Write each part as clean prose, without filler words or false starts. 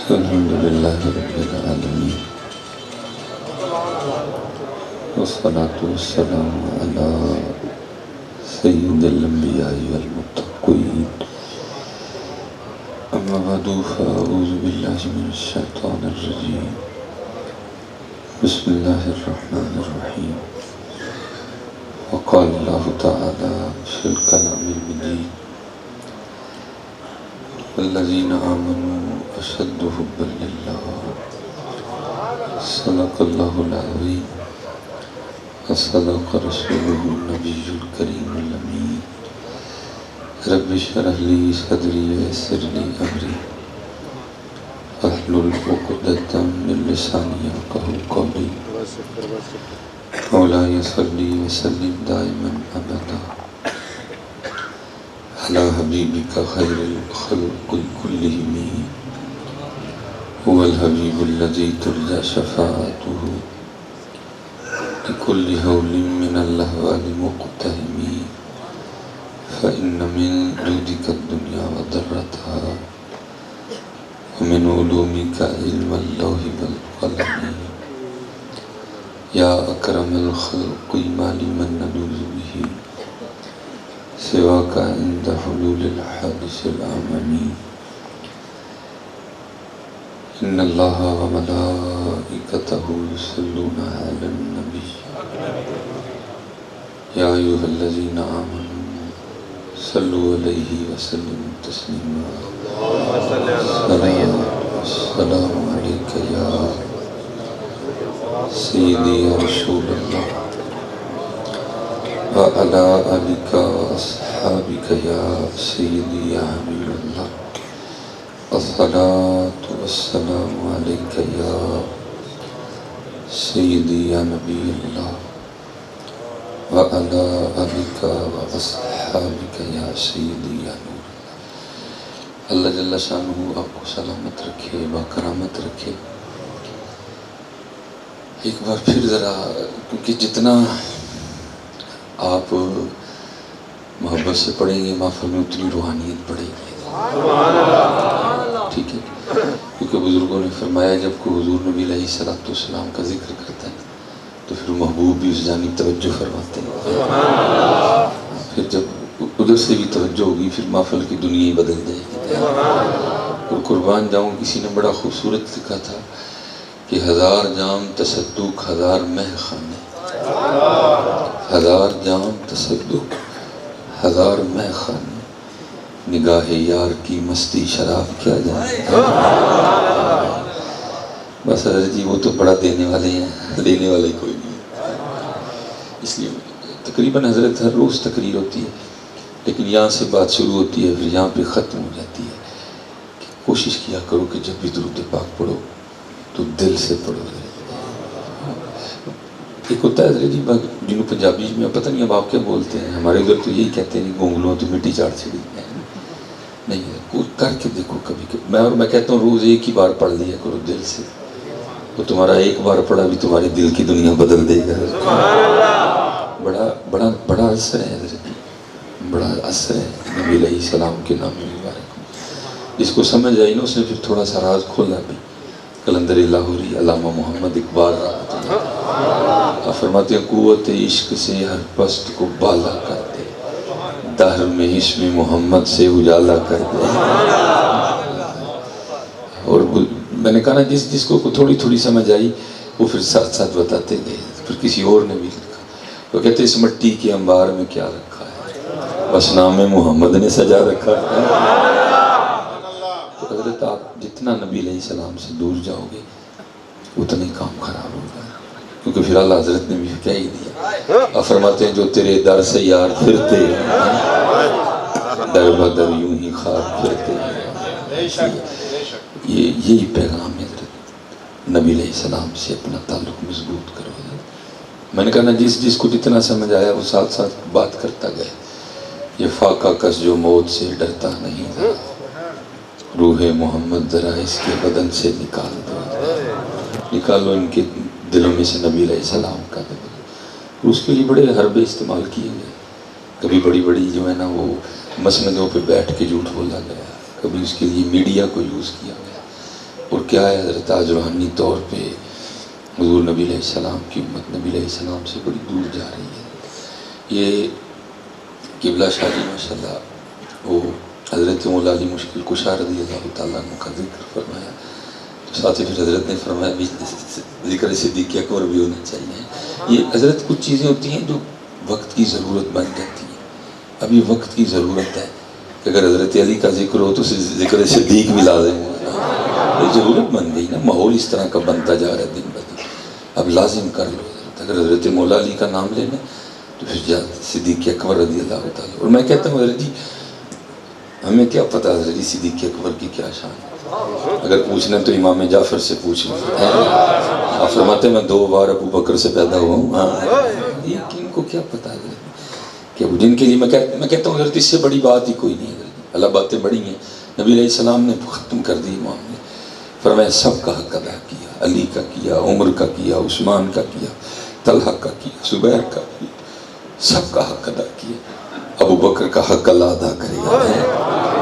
الحمد لله رب العالمين والصلاة والسلام على سيد الأنبياء والمتقين أما بعد فأعوذ بالله من الشيطان الرجيم بسم الله الرحمن الرحيم وقال الله تعالى في الكلام المجيد والذين آمنوا أشد حبا لله صدق الله العظيم وصدق رسوله النبي الكريم الأمين رب اشرح لي صدري ويسر لي أمري واحلل عقدة من لساني يفقهوا قولي مولاي صل وسلم دائما أبدا على حبيبك خير الخلق كلهم هو الحبيب الذي ترجى شفاعته لكل هول من الأهوال مقتهم فإن من جودك الدنيا وضرتها ومن علومك علم اللوح والقلم يا أكرم الخلق ما لمن نلوذ به سواك عند حلول الحادث العممي إن الله وملائكته يصلون على النبي يا أيها الذين آمنوا صلوا عليه وسلموا تسليما السلام عليك يا سيدي يا رسول الله وعلى آلك وأصحابك يا سيدي يا حبيب الله الصلاة والسلام عليك يا سيدي يا نبي الله وعلى آلك وأصحابك يا سيدي يا نور اللہ جل شانہ آپ کو سلامت رکھے باکرامت رکھے. ایک بار پھر ذرا کیونکہ جتنا آپ محبت سے پڑھیں گے محفل میں اتنی روحانیت بڑھے گی. ٹھیک ہے، کیونکہ بزرگوں نے فرمایا جب کوئی حضور نبی علیہ السلام کا ذکر کرتا ہے تو پھر محبوب بھی اس جانب توجہ فرماتے ہیں. پھر جب ادھر سے بھی توجہ ہوگی پھر محفل کی دنیا ہی بدل جائے گی. اور قربان جاؤں کسی نے بڑا خوبصورت لکھا تھا کہ 1000 جام تصدق 1000 مہ خانے، 1000 جام تصدق 1000 مہ خانے، نگاہ یار کی مستی شراب کیا جائے. بس حضرت جی وہ تو بڑا دینے والے ہیں، لینے والے کوئی نہیں. اس لیے تقریباً حضرت ہر روز تقریر ہوتی ہے لیکن یہاں سے بات شروع ہوتی ہے پھر یہاں پہ ختم ہو جاتی ہے. کہ کوشش کیا کرو کہ جب بھی درود پاک پڑھو تو دل سے پڑھو. ایک ہوتا ہے حضرت جی جنہوں پنجابی میں پتہ نہیں اب آپ کیا بولتے ہیں، ہمارے ادھر تو یہی کہتے ہیں گونگلوں تو مٹی چاٹ چھڑی. نہیں کوئی کر کے دیکھو کبھی میں کہتا ہوں روز ایک ہی بار پڑھ لیا کرو دل سے، وہ تمہارا ایک بار پڑھا بھی تمہارے دل کی دنیا بدل دے گا. بڑا اثر ہے حضرت، بڑا اثر ہے نبی علیہ السلام کے نام مبارک. جس کو سمجھ آئی نا اس نے پھر تھوڑا سا راز کھولا بھی. قلندر لاہوری علامہ محمد اقبال رحمۃ اللہ فرماتے ہیں قوت عشق سے ہر پست کو بالا کر دے، دہر میں اسم محمد سے اجالا کر دے. اور میں نے کہا نا جس کو تھوڑی تھوڑی سمجھ آئی وہ پھر ساتھ ساتھ بتاتے گئے. پھر کسی اور نے بھی لکھا، وہ کہتے اس مٹی کے انبار میں کیا رکھا ہے، بس نام محمد نے سجا رکھا ہے. تو حضرت آپ جتنا نبی علیہ السلام سے دور جاؤ گے اتنا ہی کام خراب ہوگا، کیونکہ پھر اللہ حضرت نے بھی کہہ ہی دیا. آپ فرماتے ہیں جو تیرے در سے یار پھرتے ہیں در بدر یوں ہی خار پھرتے ہیں. یہی پیغام ہے حضرت، نبی علیہ السلام سے اپنا تعلق مضبوط کرو. میں نے کہا نا جس کو جتنا سمجھ آیا وہ ساتھ ساتھ بات کرتا گیا. یہ فاقہ کس جو موت سے ڈرتا نہیں، روح محمد ذرا اس کے بدن سے نکال دو، نکالو ان کے دلوں میں سے نبی علیہ السلام کا. اس کے لیے بڑے حربے استعمال کیے گئے. کبھی بڑی بڑی جو ہے نا وہ مسندوں پہ بیٹھ کے جھوٹ بولا گیا، کبھی اس کے لیے میڈیا کو یوز کیا گیا. اور کیا ہے حضرت آج روحانی طور پہ حضور نبی علیہ السلام کی امت نبی علیہ السلام سے بڑی دور جا رہی ہے۔ یہ قبلہ شاہ جی ماشاءاللہ وہ حضرت مولا علی مشکل کشا رضی اللہ تعالیٰ عنہ کا ذکر فرمایا، تو ساتھ ہی پھر حضرت نے فرمایا بھی ذکر صدیق اکبر بھی ہونا چاہیے۔ یہ حضرت کچھ چیزیں ہوتی ہیں جو وقت کی ضرورت بن جاتی ہیں۔ اب یہ وقت کی ضرورت ہے کہ اگر حضرت علی کا ذکر ہو تو ذکر صدیق بھی لازم ہو، یہ ضرورت بن گئی نا، ماحول اس طرح کا بنتا جا رہا ہے دن بدن، اب لازم کر لو حضرت۔ اگر حضرت مولا علی کا نام لینا تو پھر صدیق اکبر رضی اللہ تعالیٰ۔ اور میں کہتا ہوں حضرت جی ہمیں کیا پتہ حضرت جی صدیق اکبر کی کیا شان ہے، اگر پوچھنا تو امام جعفر سے پوچھ لیں، آپ فرماتے ہیں میں 2 بار ابو بکر سے پیدا ہوا ہوں۔ یہ کن کو کیا پتہ حضرت کہ جن کے لیے میں کہتا ہوں حضرت اس سے بڑی بات ہی کوئی نہیں حضرت، اللہ باتیں بڑی ہیں۔ نبی علیہ السلام نے ختم کر دی معاملے، فرمایا سب کا حق ادا کیا، علی کا کیا، عمر کا کیا، عثمان کا کیا، طلحہ کا کیا، زبیر کا کیا، سب کا حق ادا کیا، ابو بکر کا حق اللہ ادا کرے گا۔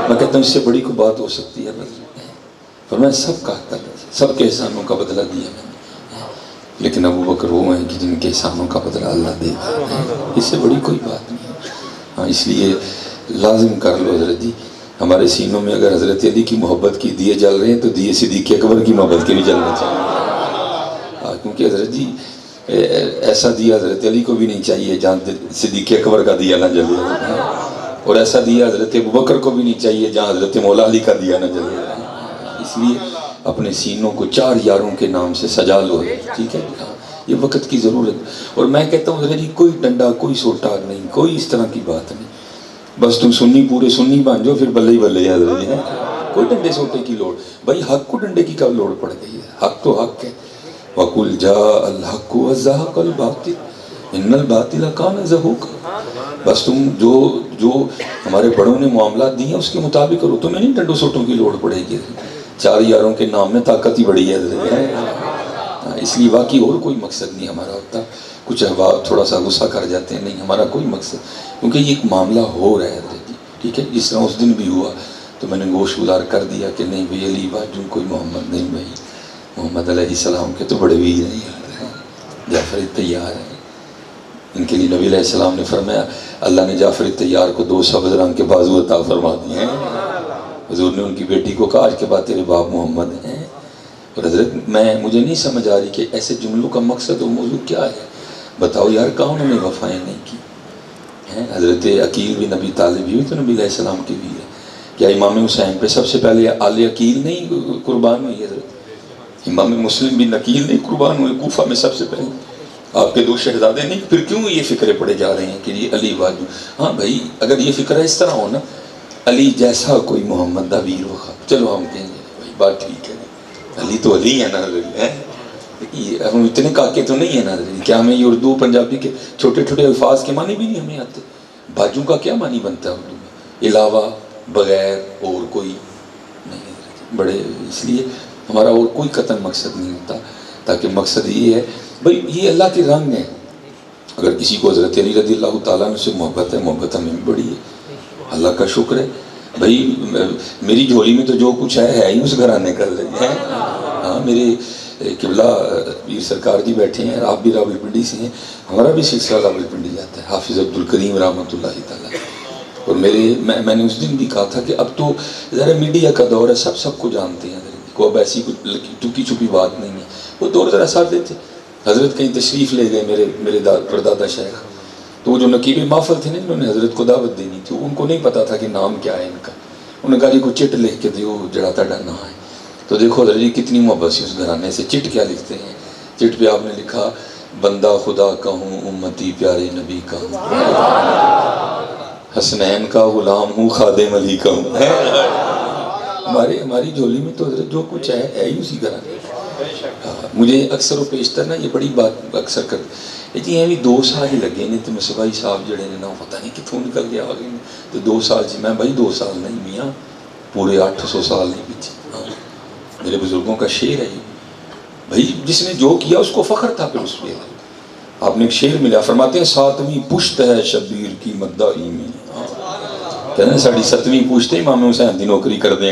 میں کہتا ہوں اس سے بڑی کوئی بات ہو سکتی ہے بس، فرمایا سب کا حق ادا، سب کے احسانوں کا بدلہ دیا میں نے، لیکن ابو بکر وہ ہیں کہ جن کے احسانوں کا بدلہ اللہ دے گا، اس سے بڑی کوئی بات نہیں ہے۔ ہاں اس لیے لازم کر لو حضرت جی، ہمارے سینوں میں اگر حضرت علی کی محبت کی دیے جل رہے ہیں تو دیے صدیق اکبر کی محبت کے بھی جلنا چاہیے، کیونکہ حضرت جی ایسا دیا حضرت علی کو بھی نہیں چاہیے جہاں صدیق اکبر کا دیا نہ جلے، اور ایسا دیا حضرت ابو بکر کو بھی نہیں چاہیے جہاں حضرت مولا علی کا دیا نہ جلے۔ اس لیے اپنے سینوں کو 4 یاروں کے نام سے سجا لو، ٹھیک ہے، یہ وقت کی ضرورت۔ اور میں کہتا ہوں حضرت جی کوئی ڈنڈا کوئی سوٹا نہیں، کوئی اس طرح کی بات نہیں، بس تم سنی پورے سنی بن جاؤ پھر بلے ہی بلے حضرت جی، کوئی ڈنڈے سوٹے کی لوڑ، بھائی حق کو ڈنڈے کی کب لوڑ پڑ گئی ہے، حق تو حق ہے۔ وَقُلْ جَاءَ الْحَقُّ وَزَهَقَ الْبَاطِلُ إِنَّ الْبَاطِلَ كَانَ زَهُوقًا، بس تم جو ہمارے بڑوں نے معاملات دی ہیں اس کے مطابق کرو، تمہیں نہیں ڈنڈوں سوٹوں کی لوڑ پڑے گی۔ 4 یاروں کے نام میں طاقت ہی بڑی ہے حضرت، اس لیے باقی اور کوئی مقصد نہیں ہمارا ہوتا۔ کچھ احباب تھوڑا سا غصہ کر جاتے ہیں، نہیں ہمارا کوئی مقصد، کیونکہ یہ ایک معاملہ ہو رہا ہے حضرت جی، ٹھیک ہے، جس طرح اس دن بھی ہوا تو میں نے گوش گزار کر دیا کہ نہیں بھئی علی باجو کوئی محمد نہیں، بھائی محمد علیہ السلام کے تو بڑے ویر ہیں، جعفر تیار ہیں، ان کے لیے نبی علیہ السلام نے فرمایا اللہ نے جعفر تیار کو 2 سبز رنگ کے بازو عطا فرما دیے ہیں۔ حضور نے ان کی بیٹی کو کہا آج کے بعد تیرے باپ محمد ہیں۔ اور حضرت مجھے نہیں سمجھ آ رہی کہ ایسے جملوں کا مقصد و موضوع کیا ہے، بتاؤ یار کہاں انہوں نے وفائیں نہیں کی ہیں۔ حضرت عقیل بھی نبی طالب ہی تو نبی علیہ السلام کی بھی ہے، کیا امام حسین پہ سب سے پہلے آل عقیل نہیں قربان ہوئی حضرت؟ امام مسلم بھی عقیل نہیں قربان ہوئے کوفہ میں سب سے پہلے؟ آپ کے 2 شہزادے نہیں؟ پھر کیوں یہ فکرے پڑے جا رہے ہیں کہ یہ علی باجو؟ ہاں بھائی اگر یہ فکرہ اس طرح ہو نا علی جیسا کوئی محمد دا ویر وخا، چلو ہم کہیں گے بھائی بات ٹھیک ہے، علی تو علی ہے نا حضرت، ہم اتنے کاکے تو نہیں ہیں نا حضرت، کیا ہمیں یہ اردو پنجابی کے چھوٹے چھوٹے الفاظ کے معنی بھی نہیں ہمیں آتے؟ باجو کا کیا معنی بنتا ہے اردو میں، علاوہ بغیر اور کوئی نہیں، بڑے اس لیے ہمارا اور کوئی قطن مقصد نہیں ہوتا، تاکہ مقصد یہ ہے بھئی یہ اللہ کے رنگ ہے۔ اگر کسی کو حضرت علی رضی اللہ تعالیٰ عنہ سے محبت ہے، محبت ہمیں بھی بڑی ہے، اللہ کا شکر ہے بھئی، میری جھولی میں تو جو کچھ ہے ہی اس گھرانے کا ہے۔ ہاں میرے قبلہ پیر سرکار جی بیٹھے ہیں، آپ بھی راولپنڈی سے ہیں، ہمارا بھی سلسلہ راولپنڈی جاتا ہے، حافظ عبد الکریم رحمۃ اللہ تعالیٰ۔ اور میں نے اس دن بھی کہا تھا کہ اب تو ذرا میڈیا کا دور ہے، سب کو جانتے ہیں، کو اب ایسی ٹکی چھپی بات نہیں ہے، وہ دور ذرا ساتھ دیتے۔ حضرت کہیں تشریف لے گئے میرے پردادا شیخ، تو وہ جو نقیب محفل تھے نا انہوں نے حضرت کو دعوت دینی تھی، ان کو نہیں پتا تھا کہ نام کیا ہے ان کا، انہوں نے کہا جی کو چٹ لکھ کے دیو جڑا تاڑا نام ہے، تو دیکھو حضرت جی کتنی محبت سی اس گھرانے سے۔ چٹ کیا لکھتے ہیں؟ چٹ پہ آپ نے لکھا بندہ خدا کا ہوں امتی پیارے نبی کا ہوں، حسنین کا غلام ہوں خادم علی کا ہوں۔ ہماری جھولی میں تو حضرت جو کچھ ہے ہی اسی گھرانے۔ مجھے اکثر و بیشتر نا یہ بڑی بات اکثر کر جی یہ بھی 2 سال ہی لگے نے تو مصباحی صاحب جڑے نے نا پتہ نہیں کتوں نکل گیا آگے تو 2 سال جی میں بھائی 2 سال نہیں میاں پورے 800 سال نہیں پیچھے۔ میرے بزرگوں کا شعر ہے بھائی، جس نے جو کیا اس کو فخر تھا، پھر اس پہ آپ نے ایک شعر ملا، فرماتے ہیں 7ویں پشت ہے شبیر کی مدعی میں، کہتے ہیں ساڑی 7ویں پشت ہے امام حسین دی نوکری کر دیں۔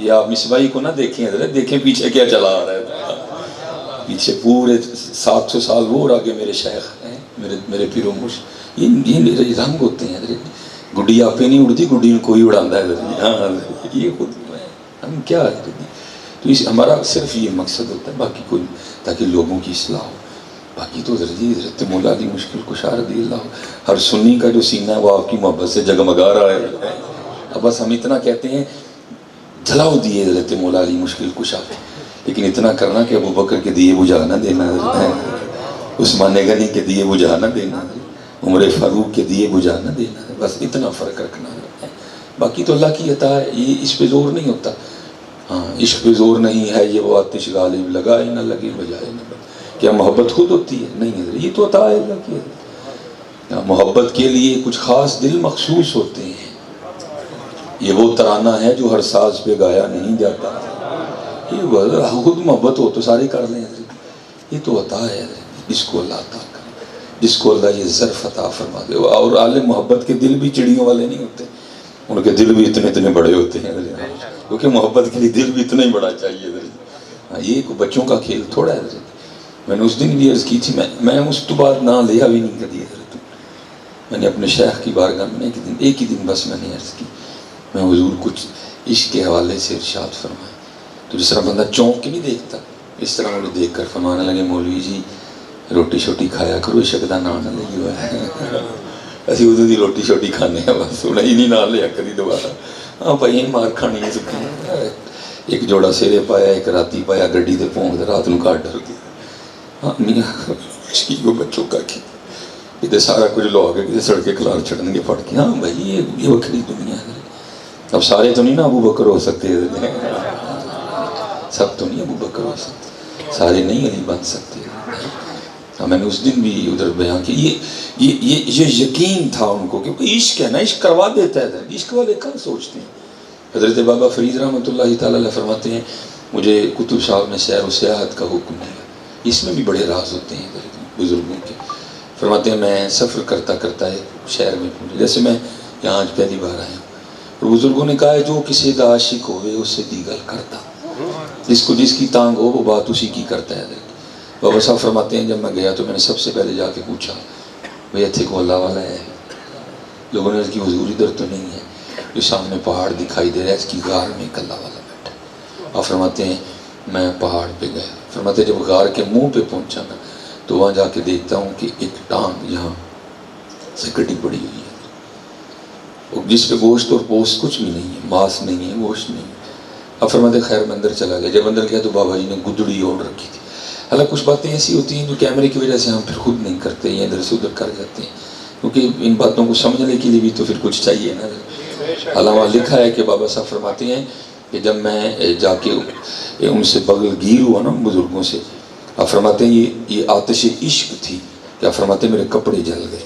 یہ آپ مصباحی کو نہ دیکھیں حضرت، دیکھیں پیچھے کیا چلا آ رہا ہے، پیچھے پورے 700 سال وہ اور آگے میرے شیخ ہیں، میرے پیر و مرشد، یہ میرے رنگ ہوتے ہیں حضرت۔ گڈی آپ پہ نہیں اڑتی، گڈی میں کوئی اڑاندہ ہے حضرت، ہاں یہ خود ہم کیا ہے، تو اس ہمارا صرف یہ مقصد ہوتا ہے، باقی کوئی، تاکہ لوگوں کی اصلاح ہو۔ باقی تو حضرت مولا علی مشکل کشا رضی اللہ عنہ، ہر سنی کا جو سینہ ہے وہ آپ کی محبت سے جگمگا رہا ہے۔ اب بس ہم اتنا کہتے ہیں جلاؤ دیے حضرت مولا علی مشکل کشا کے، لیکن اتنا کرنا کہ ابو بکر کے دیے بجھا نہ دینا، عثمان غنی کے دیے بجھا نہ دینا، عمر فاروق کے دیے بجھا نہ دینا، بس اتنا فرق رکھنا ہے۔ باقی تو اللہ کی عطا ہے، یہ اس پہ زور نہیں ہوتا۔ ہاں عشق پہ زور نہیں ہے، یہ وہ آتش غالب لگائے نہ لگے بجائے نہ بجائے۔ کیا محبت خود ہوتی ہے؟ نہیں حضرت، یہ تو عطا ہے اللہ کی حضرت۔ محبت کے لیے کچھ خاص دل مخصوص ہوتے ہیں، یہ وہ ترانہ ہے جو ہر ساز پہ گایا نہیں جاتا، یہ خود محبت ہو تو سارے کر لیں حضرت، یہ تو عطا ہے حضرت، جس کو اللہ عطا کرے، جس کو اللہ یہ ظرف عطا فرما دے۔ اور عالم محبت کے دل بھی چڑیوں والے نہیں ہوتے، ان کے دل بھی اتنے بڑے ہوتے ہیں حضرت، کیونکہ محبت کے لیے دل بھی اتنا ہی بڑا چاہیے حضرت۔ یہ کوئی بچوں کا کھیل تھوڑا ہے حضرت۔ میں نے اس دن بھی عرض کی تھی، میں اس تو بعد نہ لیا بھی نہیں کری حضرت، میں نے اپنے شیخ کی بارگاہ میں ایک ہی دن بس میں نے عرض کی، میں حضور کچھ عشق کے حوالے سے ارشاد فرمائے، تو جس طرح بندہ چونک کے نہیں دیکھتا، اس طرح مجھے دیکھ کر فرمانے لگے، مولوی جی روٹی شوٹی کھایا کرو، عشق دا نام نہ لئی ہوا ہے، اسی ادھر دی روٹی شوٹی کھانے ہیں بس، سنا ہی نہیں نہ لیا کری دوبارہ، ہاں بھائی مار کھانی ہے سکتی، ایک جوڑا سیرے پایا، ایک راتی پایا، گڈی دے پونگ رات نو کاٹ ڈر گیا۔ ہاں میاں عشقی کو بچوں کا کی کتے سارا کچھ لو آگے کتے سڑکے کلار چھڑن گے پڑھ کے، ہاں بھائی یہ وکری دنیا ہے۔ اب سارے تو نہیں نا ابو بکر ہو سکتے، سب تو نہیں ابو بکر ہو سکتے، سارے نہیں علی بن سکتے۔ میں نے اس دن بھی ادھر بیان کی، یہ یقین تھا ان کو کہ عشق ہے نا، عشق کروا دیتا ہے، عشق والے کہاں سوچتے ہیں۔ حضرت بابا فرید رحمۃ اللہ تعالیٰ علیہ فرماتے ہیں، مجھے کتب صاحب نے سیر و سیاحت کا حکم دیا، اس میں بھی بڑے راز ہوتے ہیں بزرگوں کے۔ فرماتے ہیں میں سفر کرتا کرتا ایک شہر میں پہنچا، جیسے میں یہاں آج پہلی بار آیا ہوں، اور بزرگوں نے کہا ہے جو کسی دا عاشق ہوئے اسے دیگر کرتا، جس کو جس کی تانگ ہو وہ بات اسی کی کرتا ہے۔ بابا صاحب فرماتے ہیں جب میں گیا تو میں نے سب سے پہلے جا کے پوچھا بھئی اتھے کو اللہ والا ہے؟ لوگوں نے کی حضور ادھر تو نہیں ہے، جو سامنے پہاڑ دکھائی دے رہا ہے اس کی غار میں ایک اللہ والا بیٹھا۔ آپ فرماتے ہیں میں پہاڑ پہ گیا، فرماتے ہیں جب غار کے منہ پہ پہنچا نا تو وہاں جا کے دیکھتا ہوں کہ ایک ٹانگ یہاں سے کٹی پڑی ہوئی ہے، جس پہ گوشت اور پوست کچھ بھی نہیں ہے، ماس نہیں ہے، گوشت نہیں ہے۔ اب فرماتے خیر میں اندر چلا گیا، جب اندر گیا تو بابا جی نے گدڑی اوڑھ رکھی تھی۔ حالانکہ کچھ باتیں ایسی ہوتی ہیں جو کیمرے کی وجہ سے ہم پھر خود نہیں کرتے، یا ادھر سے ادھر کر جاتے ہیں، کیونکہ ان باتوں کو سمجھنے کے لیے بھی تو پھر کچھ چاہیے نا۔ علامہ لکھا ہے کہ بابا صاحب فرماتے ہیں کہ جب میں جا کے ان سے بغل گیر ہوا نا بزرگوں سے، آپ فرماتے ہیں یہ آتش عشق تھی، کہ آپ فرماتے ہیں میرے کپڑے جل گئے۔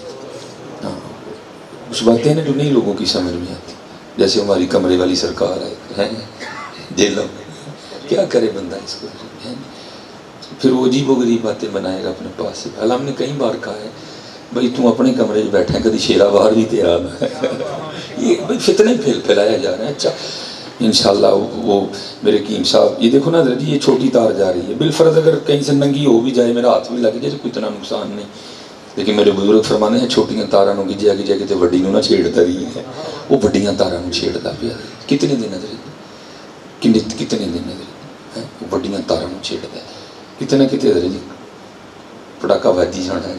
ہاں کچھ باتیں نا جو نہیں لوگوں کی سمجھ میں آتی، جیسے ہماری کمرے والی سرکار ہے جیلوں کیا کرے بندہ اس کو، پھر وہ عجیب و غریب باتیں بنائے گا اپنے پاس سے۔ حالانکہ ہم نے کئی بار کہا ہے بھائی تم اپنے کمرے میں بیٹھے ہیں، کدی شیرہ باہر بھی تیرا ہے، یہ بھائی فتنے پھیلایا جا رہا ہے۔ اچھا انشاءاللہ وہ میرے قیم صاحب یہ دیکھو نا جی، یہ چھوٹی تار جا رہی ہے، بالفرض اگر کہیں سے ننگی ہو بھی جائے میرا ہاتھ بھی لگ جائے تو کوئی اتنا نقصان نہیں، لیکن میرے بزرگ فرمانے ہیں چھوٹیاں تاراں نوں گجیا گجیا کتے وڈی نوں نہ چھیڑتا رہی ہے، وہ وڈیاں تاراں نوں چھیڑتا پیا، کتنے دن کتنے دن وہ وڈیاں تاراں نوں چھیڑتا ہے، کتنے کتے جی پڑاکہ باجی جانا ہے،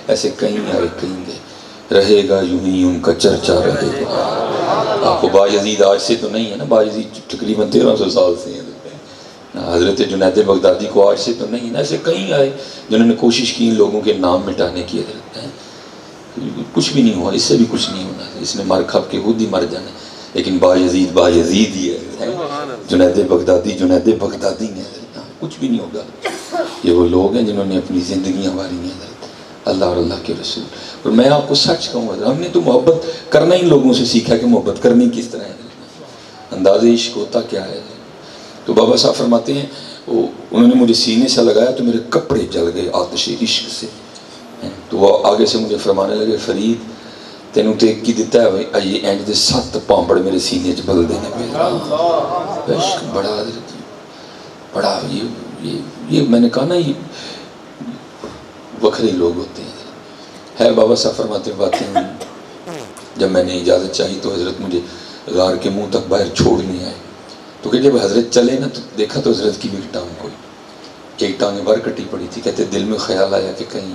ایسے کہیں آئے کہیں گئے، رہے گا یوں ہی ان کا چرچا رہے گا۔ آپ کو باجزید آج سے تو نہیں ہے نا، باجزید تقریباً 1300 سال سے ہیں، حضرت جنید بغدادی کو آج سے تو نہیں ہے نا، ایسے کہیں آئے جنہوں نے کوشش کی ان لوگوں کے نام مٹانے کی، حضرت ہیں کچھ بھی نہیں ہوا، اس سے بھی کچھ نہیں ہونا، اس نے مر کھپ کے خود ہی مر جانا، لیکن باجزید ہی ہے، جنید بغدادی ہیں، کچھ بھی نہیں ہوگا۔ یہ وہ لوگ ہیں جنہوں نے اپنی زندگیاں واری ہیں اللہ اور اللہ کے رسول۔ اور میں آپ کو سچ کہوں گا ہم نے تو محبت کرنا ہی لوگوں سے سیکھا کہ محبت کرنی کس طرح ہے، انداز عشق ہوتا کیا ہے۔ تو بابا صاحب فرماتے ہیں انہوں نے مجھے سینے سے لگایا تو میرے کپڑے جل گئے آتش عشق سے، تو وہ آگے سے مجھے فرمانے لگے فرید تینوں تو ایک ہی دیتا ہے یہ اینڈ دے 7 پامپڑ میرے سینے چ بلدے نے پہ عشق بڑا حضرت جی بڑا یہ میں نے کہا نا یہ وکھرے لوگ ہوتے ہیں ہے بابا صاحب فرماتے باتیں ہوئی جب میں نے اجازت چاہی تو حضرت مجھے غار کے منہ تک باہر چھوڑنے آئے تو کہ جب حضرت چلے نا تو دیکھا تو حضرت کی بھی ٹانگ کوئی ایک ٹانگ بار کٹی پڑی تھی کہتے دل میں خیال آیا کہ کہیں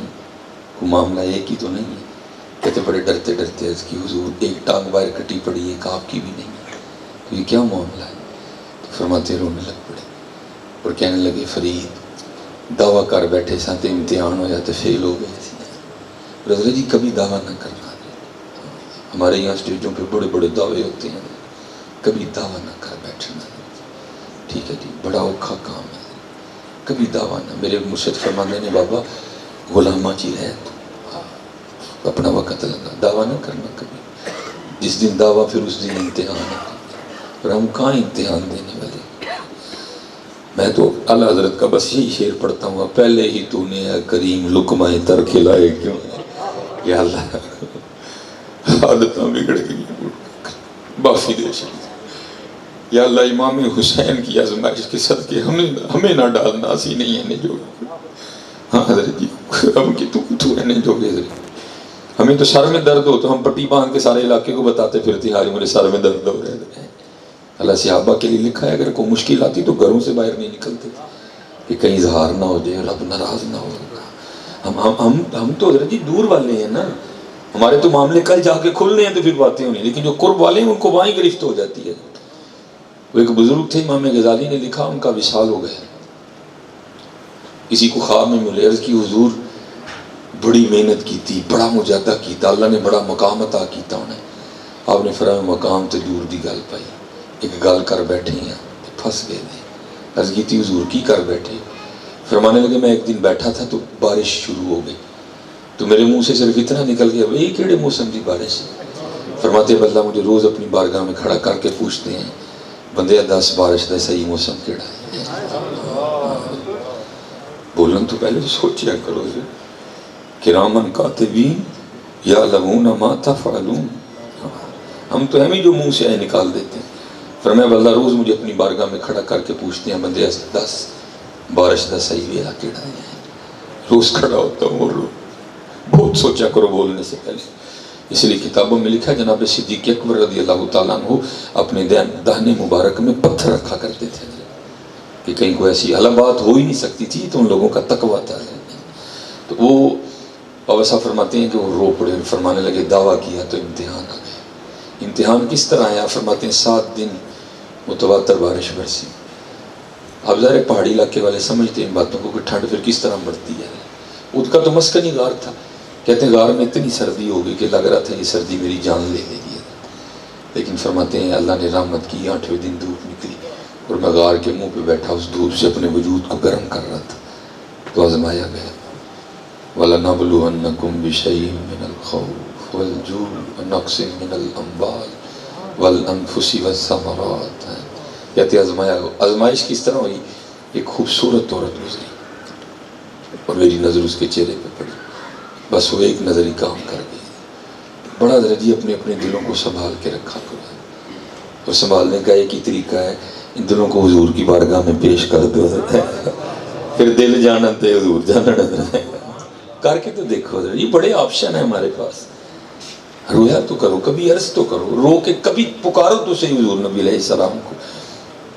کوئی معاملہ ایک ہی تو نہیں ہے کہتے بڑے ڈرتے ڈرتے عرض کی حضور ایک ٹانگ باہر کٹی پڑی ایک آپ کی بھی نہیں ہے تو یہ کیا معاملہ ہے تو فرماتے رونے لگ پڑے اور کہنے لگے فرید دعویٰ کر بیٹھے ساتھ امتحان ہو جاتے فیل ہو گئے تھے حضرت جی کبھی دعویٰ نہ کرنا ہمارے یہاں اسٹیجوں پہ بڑے بڑے دعوے ہوتے ہیں کبھی دعویٰ نہ کر بیٹھنا ٹھیک ہے جی بڑا اوکھا کام ہے کبھی دعویٰ نہ میرے مرشد فرمانے نے بابا غلامہ چی رہے تو اپنا وقت لگا دعویٰ نہ کرنا کبھی جس دن دعویٰ پھر اس دن امتحان ہے اور ہم کہاں امتحان دینے والے میں تو اعلیٰ حضرت کا بس یہی شعر پڑھتا ہوں پہلے ہی تو نے اے کریم لقمہ تر کھلائے کیوں یا اللہ عادتاں بگڑ گئی بافی دے شریف یا اللہ امام حسین کی آزمائش کے صدقے ہمیں نہ ڈالنا اسی نہیں ہے جو ہاں حضرت جی ہم کی تو ہے جو حضرت ہمیں تو سر میں درد ہو تو ہم پٹی باندھ کے سارے علاقے کو بتاتے پھرتے ہاری میرے سر میں درد ہو رہے ہیں اللہ صحابہ کے لیے لکھا ہے اگر کوئی مشکل آتی تو گھروں سے باہر نہیں نکلتے کہ کہیں اظہار نہ ہو جائے رب ناراض نہ ہو ہم تو حضرت جی دور والے ہیں نا ہمارے تو معاملے کل جا کے کھلنے ہیں تو پھر باتیں ہونی لیکن جو قرب والے ہیں ان کو وہیں گرفت ہو جاتی ہے وہ ایک بزرگ تھے امام غزالی نے لکھا ان کا وصال ہو گیا کسی کو خواب میں ملے عرض کی حضور بڑی محنت کی تھی بڑا مجاہدہ کیتا اللہ نے بڑا مقام عطا کیتا انہیں آپ نے فرمایا مقام تے دور دی گل پائی ایک گل کر بیٹھے ہیں پھنس گئے تھے عرض کی تھی حضور کی کر بیٹھے فرمانے لگے میں ایک دن بیٹھا تھا تو بارش شروع ہو گئی تو میرے منہ سے صرف اتنا نکل گیا یہ کیڑے موسم کی بارش ہے فرماتے ہیں اللہ مجھے روز اپنی بارگاہ میں کھڑا کر کے پوچھتے ہیں بندے 10 بارش کا صحیح موسم کیڑا ہے بولن تو پہلے سوچیا کرو کرامن کاتبین یعلمون ما تفعلون ہم تو ہمیں جو منہ سے ہے نکال دیتے ہیں فرمایا اللہ روز مجھے اپنی بارگاہ میں کھڑا کر کے پوچھتے ہیں بندے 10 بارش کا صحیح ویلا کیڑا ہے روز کھڑا ہوتا ہوں اور بہت سوچا کرو بولنے سے پہلے اس لیے کتابوں میں لکھا جناب صدیق اکبر رضی اللہ تعالیٰ عنہ اپنے دہنے مبارک میں پتھر رکھا کرتے تھے کہ کہیں کوئی ایسی الگ بات ہو ہی نہیں سکتی تھی تو ان لوگوں کا تقویٰ تھا تو وہ بابا صاحب فرماتے ہیں کہ وہ رو پڑے فرمانے لگے دعویٰ کیا تو امتحان آ گئے امتحان کس طرح آیا فرماتے ہیں 7 دن متواتر بارش برسی اب ظاہر پہاڑی علاقے والے سمجھتے ہیں ان باتوں کو کہ ٹھنڈ پھر کس طرح بڑھتی ہے ان کا تو مسکنی غار تھا کہتے ہیں غار میں اتنی سردی ہو گئی کہ لگ رہا تھا یہ سردی میری جان لے لے گی لیکن فرماتے ہیں اللہ نے رحمت کی 8ویں دن دھوپ نکلی اور میں غار کے منہ پہ بیٹھا اس دھوپ سے اپنے وجود کو گرم کر رہا تھا تو آزمایا گیا وَلَنَبْلُوَنَّكُمْ بِشَيْءٍ مِّنَ الْخَوْفِ وَالْجُوعِ وَنَقْصٍ مِّنَ الْأَمْوَالِ وَالْأَنفُسِ وَالثَّمَرَاتِ کہتے ہیں آزمائش کس طرح ہوئی ایک خوبصورت عورت گزری اور میری نظر اس کے چہرے پہ پڑی بس وہ ایک نظر ہی کام کر گئی بڑا درجی اپنے اپنے دلوں کو سنبھال کے رکھا کرو اور سنبھالنے کا ایک ہی طریقہ ہے ان دلوں کو حضور کی بارگاہ میں پیش کر دو پھر دل جانتے حضور جانا کر کے تو دیکھو یہ بڑے آپشن ہیں ہمارے پاس رویا تو کرو کبھی عرض تو کرو رو کے کبھی پکارو تو صحیح حضور نبی علیہ السلام کو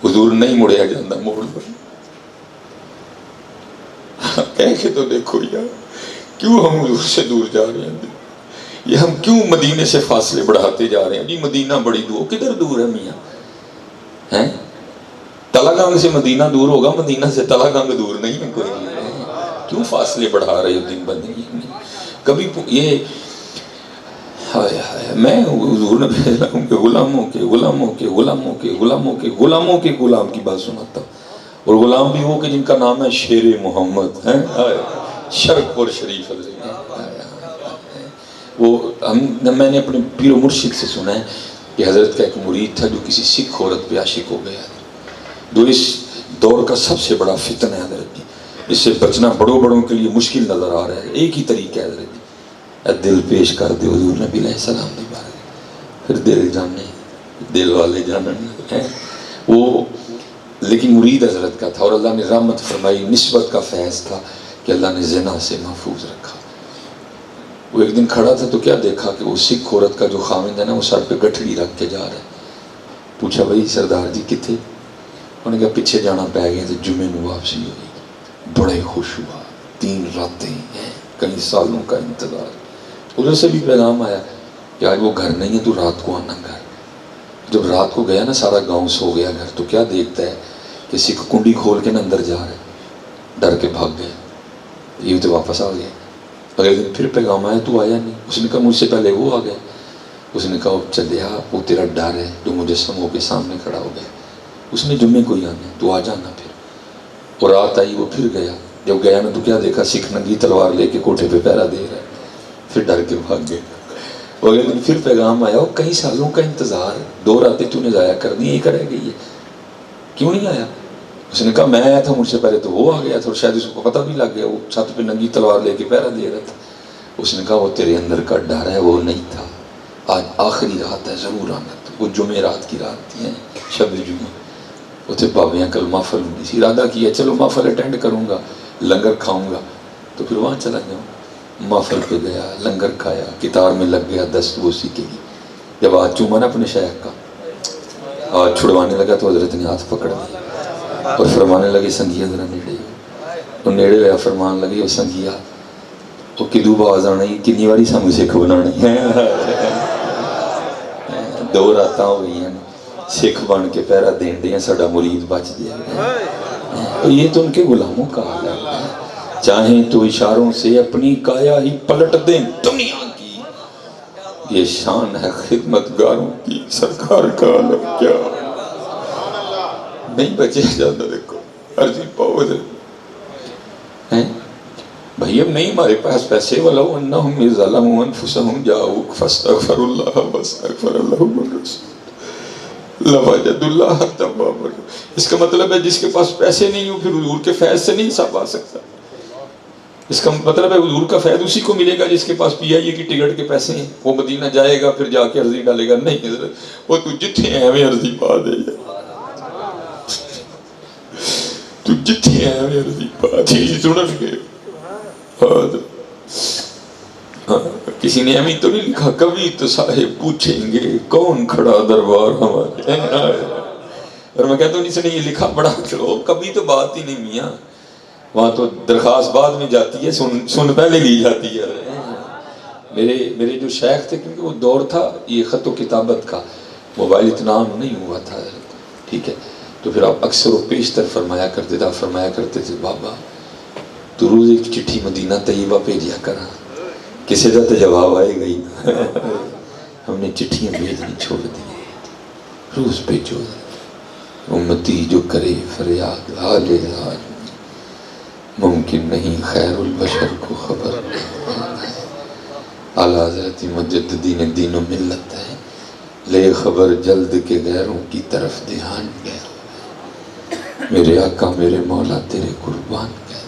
حضور نہیں مڑیا جاندہ موڑ لو کہہ کے تو دیکھو یار کیوں ہم حضور سے دور جا رہے ہیں یہ ہم کیوں مدینے سے فاصلے بڑھاتے جا رہے ہیں جی مدینہ بڑی دور کدھر دور ہے میاں ہیں تلا گنگ سے مدینہ دور ہوگا مدینہ سے تلا گنگ دور نہیں ہے کوئی کیوں فاصلے بڑھا رہے ہو دن بدن کبھی یہ میں حضور نبی السلام کے غلاموں کے غلاموں کے غلاموں کے غلاموں کے غلاموں کے غلام کی بات سناتا ہوں اور غلام بھی وہ کہ جن کا نام ہے شیر محمد ہیں شرق اور شریف وہ میں نے اپنے پیر و مرشد سے سنا ہے کہ حضرت کا ایک مرید تھا جو کسی سکھ عورت پہ عاشق ہو گیا جو اس دور کا سب سے بڑا فتنہ ہے حضرت جی اس سے بچنا بڑوں کے لیے مشکل نظر آ رہا ہے ایک ہی طریقہ ہے حضرت جی اے دل پیش کر دے حضور نبی علیہ السلام دی بارے. پھر دل جانے، دل والے جانن ہیں وہ. لیکن مرید حضرت کا تھا اور اللہ نے رحمت فرمائی، نسبت کا فیض تھا کہ اللہ نے زنا سے محفوظ رکھا. وہ ایک دن کھڑا تھا تو کیا دیکھا کہ وہ سکھ عورت کا جو خاوند ہے نا وہ سر پہ گٹھڑی رکھ کے جا رہا ہے. پوچھا بھائی سردار جی کتنے؟ انہوں نے کہا پیچھے جانا پہ گیا تو جمعے میں واپسی ہوئی. بڑے خوش ہوا. 3 راتیں ہیں، کئی سالوں کا انتظار. ادھر سے بھی پیغام آیا کہ آج وہ گھر نہیں ہے تو رات کو آنا گھر. جب رات کو گیا نا سارا گاؤں سو گیا گھر، تو کیا دیکھتا ہے کہ سکھ کنڈی کھول کے نا اندر جا رہے. ڈر کے بھاگ گئے. یہ تو واپس آ گئے. اگلے دن پھر پیغام آیا تو آیا نہیں. اس نے کہا مجھ سے پہلے وہ آ گئے. اس نے کہا چلیا وہ تیرا ڈر ہے جو مجسموں کے سامنے کھڑا ہو گیا. اس نے جمعے کو ہی آنا ہے تو آ جانا پھر. اور رات آئی وہ پھر گیا. جب گیا نا تو کیا دیکھا سکھ ننگی تلوار لے کے کوٹھے پہ پہرا دے رہا ہے. پھر ڈر کے بھاگ گئے. اگلے دن پھر پیغام آیا کئی سالوں کا انتظار، 2 راتیں تو نے ضائع کر دی، یہ کرے گئی ہے، کیوں نہیں آیا؟ اس نے کہا میں آیا تھا مجھ سے پہلے تو وہ آ گیا تھا اور شاید اس کو پتہ بھی لگ گیا، وہ چھت پہ ننگی تلوار لے کے پہرا دے رہا تھا. اس نے کہا وہ تیرے اندر کا ڈر ہے، وہ نہیں تھا. آج آخری رات ہے ضرور آنا. وہ جمعے رات کی رات تھی، شب جمعہ. اتنے بابیاں کل محفل ہوئی تھی. ارادہ کیا چلو محفل اٹینڈ کروں گا، لنگر کھاؤں گا تو پھر وہاں چلا جاؤں. محفل پہ گیا، لنگر کھایا، کتار میں لگ گیا دست بوسی کے لیے. جب ہاتھ چوما نا اپنے شیخ کا، ہاتھ چھڑوانے لگا تو حضرت نے ہاتھ پکڑ لیا اور فرمانے لگے سنگیا ذرا نیڑے. وہ نیڑے ہوا فرمان لگے وہ سنگیا وہ کدو باز آنا کنی باری سانو سکھ بنا. 2 راتاں ہو گئی ہیں سکھ بن کے پہرا دین دیا، ساڈا مرید بچ گیا. یہ تو ان کے غلاموں کا حال ہے. چاہیں تو اشاروں سے اپنی کایا ہی پلٹ دیں دنیا کی، یہ شان ہے خدمت گاروں کی، سرکار کا عالم کیا نہیں بچے جاتا. دیکھو عرضی پاؤ ہیں بھائی اب نہیں ہمارے پاس پیسے. وَلَوْ أَنَّهُمْ إِذْ ظَلَمُوا أَنفُسَهُمْ جَاءُوكَ فَاسْتَغْفَرُوا اللَّهَ وَاسْتَغْفَرَ لَهُمُ الرَّسُولُ لَوَجَدُوا اللَّهَ تَوَّابًا. اس کا مطلب ہے جس کے پاس پیسے نہیں ہو پھر حضور کے فیض سے نہیں حساب آ سکتا. اس کا مطلب ہے حضور کا فیض اسی کو ملے گا جس کے پاس پی آئی اے کی ٹکٹ کے پیسے ہیں. وہ مدینہ جائے گا پھر جا کے عرضی ڈالے گا. نہیں حضرت وہ تو جتنے ہیں ہمیں عرضی پا دے گا، تو جتنے ہیں ہمیں عرضی پا دے گا. سنن گے کسی نے ہمیں تو نہیں لکھا کبھی تو صاحب پوچھیں گے کون کھڑا دربار ہمارے. اور میں کہتا ہوں جس نے یہ لکھا بڑا چلو کبھی تو بات ہی نہیں میاں. وہاں تو درخواست بعد میں جاتی ہے، سن پہلے لی جاتی ہے. میرے جو شیخ تھے کیونکہ وہ دور تھا یہ خط و کتابت کا، موبائل اتنا عام نہیں ہوا تھا ٹھیک ہے. تو پھر آپ اکثر و بیشتر فرمایا کرتے تھے بابا تو روز ایک چٹھی مدینہ طیبہ بھیجیا کرا، کسی کا تو جواب آئے گا ہی. ہم نے چٹھیاں بھیجنی چھوڑ دی. روز بھیجو امتی جو کرے فریاد حال حال ممکن نہیں خیر البشر کو خبر. اعلیٰ حضرت مجددین دین و ملت ہے، لے خبر جلد کے غیروں کی طرف دھیان گیا. میرے آقا میرے مولا تیرے قربان گئے.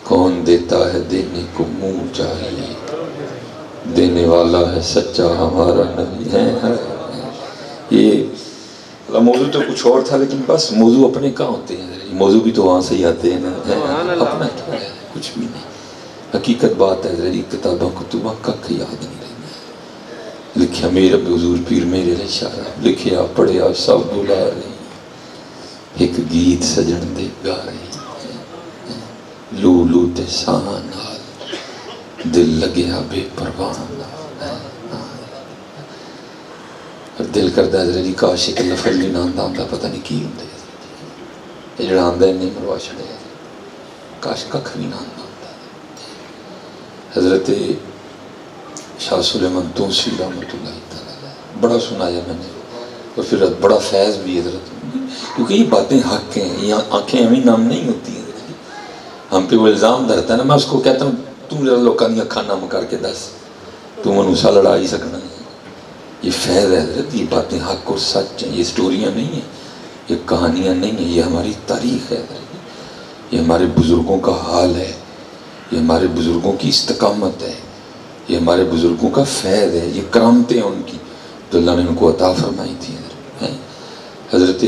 کون دیتا ہے دینے کو منہ چاہیے، دینے والا ہے سچا ہمارا نبی ہے. یہ موضوع تو کچھ اور تھا لیکن بس موضوع اپنے کہاں ہوتے ہیں، موضوع بھی تو وہاں سے ہی آتے ہیں نا. اپنا کیا ہے، کچھ بھی نہیں. حقیقت بات ہے ذرا کتابوں کتبہ کک یاد نہیں رہی. لکھیا میرے حضور پیر میرے اشارہ، لکھیا پڑھیا سب بلا رہی. ایک گیت سجن دے گا رہی، لو لو تے سان نال دل لگیا بے پروان. دل کرتا ہے ذرا کاش ایک لفظ بھی نہ آندا پتہ نہیں کی ہوندے. یہ جڑا آندا ہے نہیں مروا چھڑے، کاش ککھ بھی نہ آندا. حضرت شاہ سلیمان توسی رحمۃ اللہ تعالیٰ بڑا سنایا میں نے، اور پھر بڑا فیض بھی حضرت، کیونکہ یہ باتیں حق ہیں، یہ آنکھیں ہمیں نام نہیں ہوتی ہیں. ہم پہ وہ الزام دھرتا ہے نا، میں اس کو کہتا ہوں تم ذرا لوگوں کی اکھاں نم کر کے دس، تم انوسا لڑا ہی سکنا ہے. یہ فیض ہے حضرت، یہ باتیں حق اور سچ ہیں، یہ سٹوریاں نہیں ہیں، یہ کہانیاں نہیں ہیں، یہ ہماری تاریخ ہے حضرت. یہ ہمارے بزرگوں کا حال ہے، یہ ہمارے بزرگوں کی استقامت ہے. یہ ہمارے بزرگوں کا فیض ہے، یہ کرامتیں ان کی جو اللہ نے ان کو عطا فرمائی تھی. حضرت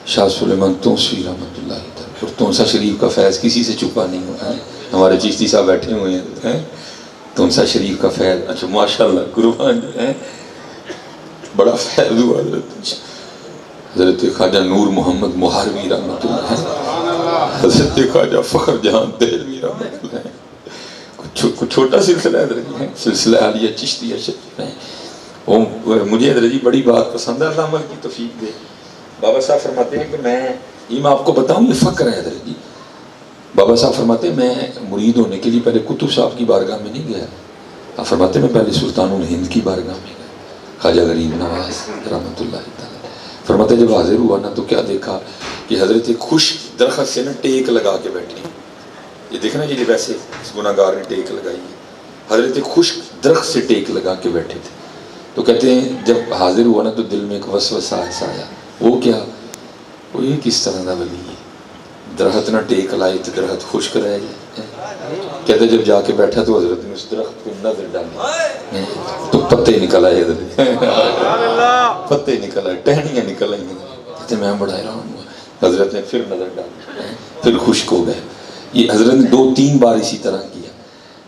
شاہ سلیمان تونسوی رحمۃ اللہ تعالیٰ، اور تونسا شریف کا فیض کسی سے چھپا نہیں ہوا ہے. ہمارے چشتی صاحب بیٹھے ہوئے ہیں، تونسا شریف کا فیض. اچھا ماشاءاللہ قربان ہے، بڑا فیض ہوا حضرت خواجہ نور محمد مہاروی رحمۃ اللہ، حضرت خواجہ فخر جہان دہلوی رحمۃ اللہ. کچھ چھوٹا سلسلہ ہے، سلسلہ عالیہ چشتیہ شریف ہے. مجھے حضرت جی بڑی بات پسند ہے، اللہ عمل کی توفیق دے. بابا صاحب فرماتے ہیں کہ میں آپ کو بتاؤں، یہ فقر ہے حضرت جی. بابا صاحب فرماتے ہیں میں مرید ہونے کے لیے پہلے قطب صاحب کی بارگاہ میں نہیں گیا. آپ فرماتے ہیں میں پہلے سلطان الہند کی بارگاہ میں گیا، خواجہ غریب نواز رحمۃ اللہ تعالیٰ. فرماتے ہیں جب حاضر ہوا نا تو کیا دیکھا کہ حضرت خشک درخت سے نا ٹیک لگا کے بیٹھے. یہ دیکھنا یہ ویسے اس گناہ گار نے ٹیک لگائی ہے، حضرت خشک درخت سے ٹیک لگا کے بیٹھے تھے. تو کہتے ہیں جب حاضر ہوا نا تو دل میں ایک وسوسہ ایسا آیا. وہ کیا؟ وہ یہ کس طرح کا ولی ہے، درخت نہ ٹیک لائے تو درخت خشک رہ جائے. کہتے جب جا کے بیٹھا تو حضرت نے اس درخت کو نظر ڈالی تو پتے نکل آئے، حضرت پتے نکل آئے، ٹہنیاں نکل آئی. کہتے میں بڑا حیران ہوا. حضرت نے پھر نظر ڈالی، پھر خشک ہو گئے. یہ حضرت نے 2-3 بار اسی طرح کیا.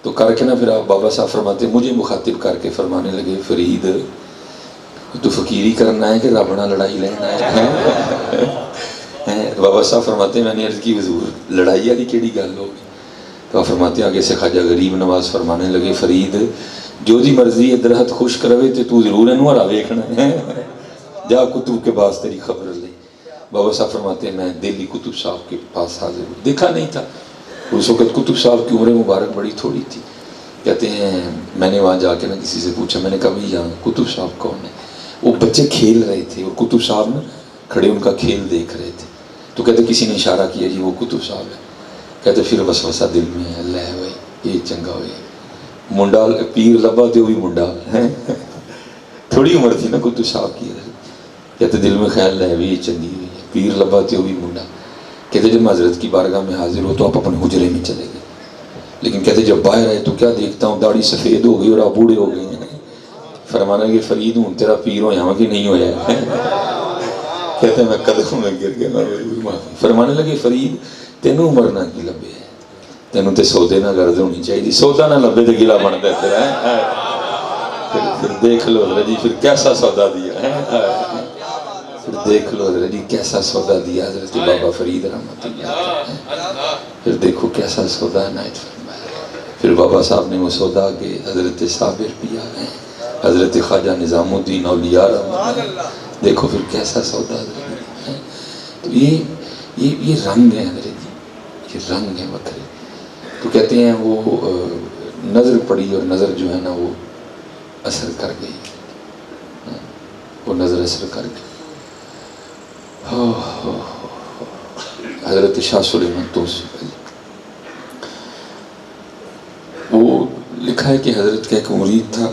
تو کر کے نا پھر آپ بابا صاحب فرماتے مجھے مخاطب کر کے فرمانے لگے فرید تو فقیری کرنا ہے کہ رب نہ لڑائی لینا ہے. بابا صاحب فرماتے ہیں میں نے عرض کی حضور لڑائی والی کیڑی گل ہوگی. تو آپ فرماتے ہیں آگے سے خواجہ غریب نواز فرمانے لگے فرید جو دی مرضی ہے درخت خشک رہے تو ضرور انہوں ہرا ویکھنا ہے، جا کتب کے پاس تیری خبر لے. بابا صاحب فرماتے ہیں میں دہلی کتب صاحب کے پاس حاضر ہوں. دیکھا نہیں تھا اس وقت، کتب صاحب کی عمر مبارک بڑی تھوڑی تھی. کہتے ہیں میں نے وہاں جا کے نا کسی سے پوچھا، میں نے کہا بھائی یہاں کتب صاحب کون ہے؟ وہ بچے کھیل رہے تھے اور کتب صاحب نا کھڑے ان کا کھیل دیکھ رہے تھے. تو کہتے کسی نے اشارہ کیا جی وہ کتب صاحب ہے. کہتے پھر وسوسہ دل میں ہے، اللہ بھائی یہ چنگا ہوئے منڈا پیر لبا تو بھی منڈا ہے. تھوڑی عمر تھی نا کتب صاحب کی. کہتے دل میں خیال ہے بھی یہ چنگی ہوئی ہے، پیر لبا تو بھی منڈا. کہتے جب میں حضرت کی بارگاہ میں حاضر ہو تو آپ اپنے حجرے میں چلے گئے. لیکن کہتے جب باہر آئے تو کیا دیکھتا ہوں داڑھی سفید ہو گئی اور آپ بوڑھے ہو گئے ہیں. فرمانا کہ فرید ہوں تیرا پیر ہو یہاں کی نہیں ہویا. کہتے میں قدموں میں گر گیا. فرمانے لگے فرید تینوں عمر نہ کی لبے ہے، تینوں تے سودے نہ غرض ہونی چاہیے. سودا نہ لبے تو گلا بنتا ہے تیرا. پھر دیکھ لو حضرت جی پھر کیسا سودا دیا ہے. پھر دیکھ لو حضرت جی کیسا سودا دیا حضرت بابا فرید رحمۃ اللہ. پھر دیکھو کیسا سودا عنایت فرمایا. پھر بابا صاحب نے وہ سودا کے حضرت صابر پیا ہے، حضرت خواجہ نظام الدین اولیاء رحمۃ اللہ. دیکھو پھر کیسا سودا حضرت ہے. تو یہ رنگ ہے حضرت جی، یہ رنگ ہے وکرے. تو کہتے ہیں وہ نظر پڑی اور نظر جو ہے نا وہ اثر کر گئی، وہ نظر اثر کر گئی. حضرت شاہ سلیمان توسیع وہ لکھا ہے کہ حضرت کا ایک مرید تھا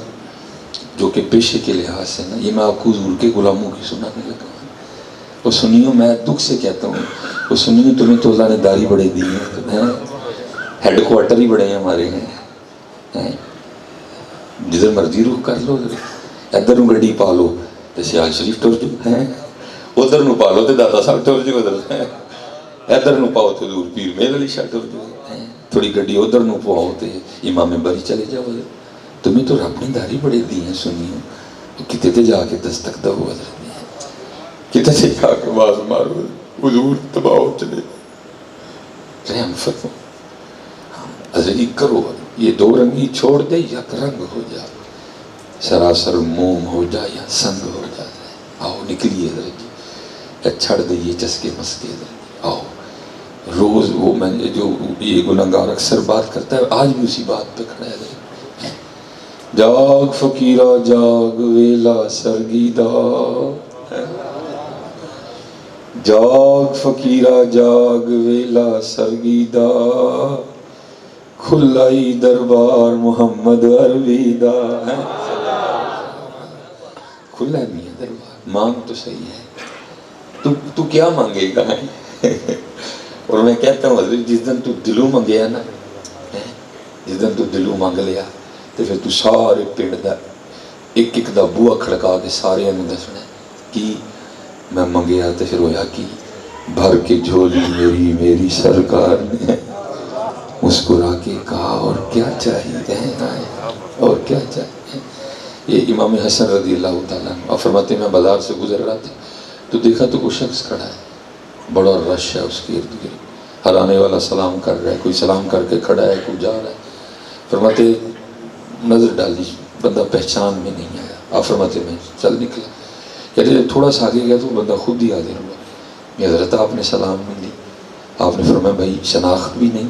جو کہ پیشے کے لحاظ سے نا، یہ میں آپ کو حضور کے غلاموں کی سنانے لگا ہوں. وہ سنیوں میں دکھ سے کہتا ہوں، وہ سنیوں تمہیں تو اللہ نے داڑھی بڑے دی ہیں، ہیڈ کوارٹر ہی بڑے ہیں ہمارے ہیں، جدھر مرضی روح کر لو. ادھر نو گڈی پا لو تو سیال شریف ٹر جو ہے، ادھر نو پا لو تو دادا صاحب ٹر جو، ادھر نو پاؤ تو دور پیر میل علی شاہ ٹر جو. تھوڑی گڈی ادھر نو پاؤ تو امام بری چلے جاؤ. تمہیں تو رب نے داڑھی بڑے دی ہیں سنیوں، کتے تے جا کے دستک دو حضرت نے، کتے تے جا کے باز مارو حضور تباہ چلے. رحم فرمو حضرت جی کرو یہ دو رنگی چھوڑ دے یا رنگ ہو جا، سراسر موم ہو جا یا سنگ ہو جائے. آؤ نکلیے حضرت جی، چھڑ دئیے چسکے مسکے حضرت جی. آؤ روز وہ میں جو یہ گناہگار اکثر بات کرتا ہے آج بھی اسی بات پہ کھڑا ہے. جاگ فقیرہ جاگ ویلا سرگیدہ، جاگ فقیرہ جاگ ویلا سرگیدہ، کھلائی دربار محمد عربیدہ. کھلا نہیں ہے دربار، مانگ تو صحیح ہے. تو کیا مانگے گا؟ اور میں کہتا ہوں حضرت جس دن تو دلوں منگیا نا، جس دن تو دلوں مانگ لیا تو پھر تو سارے پنڈ دا ایک ایک دا بوا کھڑکا کے سارے نے دسنا کی میں منگیا تو پھر ہویا کی بھر کے جھولی میری میری سرکار نے مسکرا کے کہا اور کیا چاہیے اور کیا چاہیے. یہ امام حسن رضی اللہ تعالیٰ عنہ فرماتے میں بازار سے گزر رہا تھا تو دیکھا تو کوئی شخص کھڑا ہے, بڑا رش ہے اس کے ارد گرد, ہر آنے والا سلام کر رہا ہے, کوئی سلام کر کے کھڑا ہے, کوئی جا رہا ہے. فرماتے نظر ڈالی, بندہ پہچان میں نہیں آیا. آپ فرماتے میں چل نکلا, کہتے تھوڑا سا آگے گیا تو بندہ خود ہی حاضر ہوا. یہ حضرت آپ نے سلام نہیں لی. آپ نے فرمایا بھائی شناخت بھی نہیں,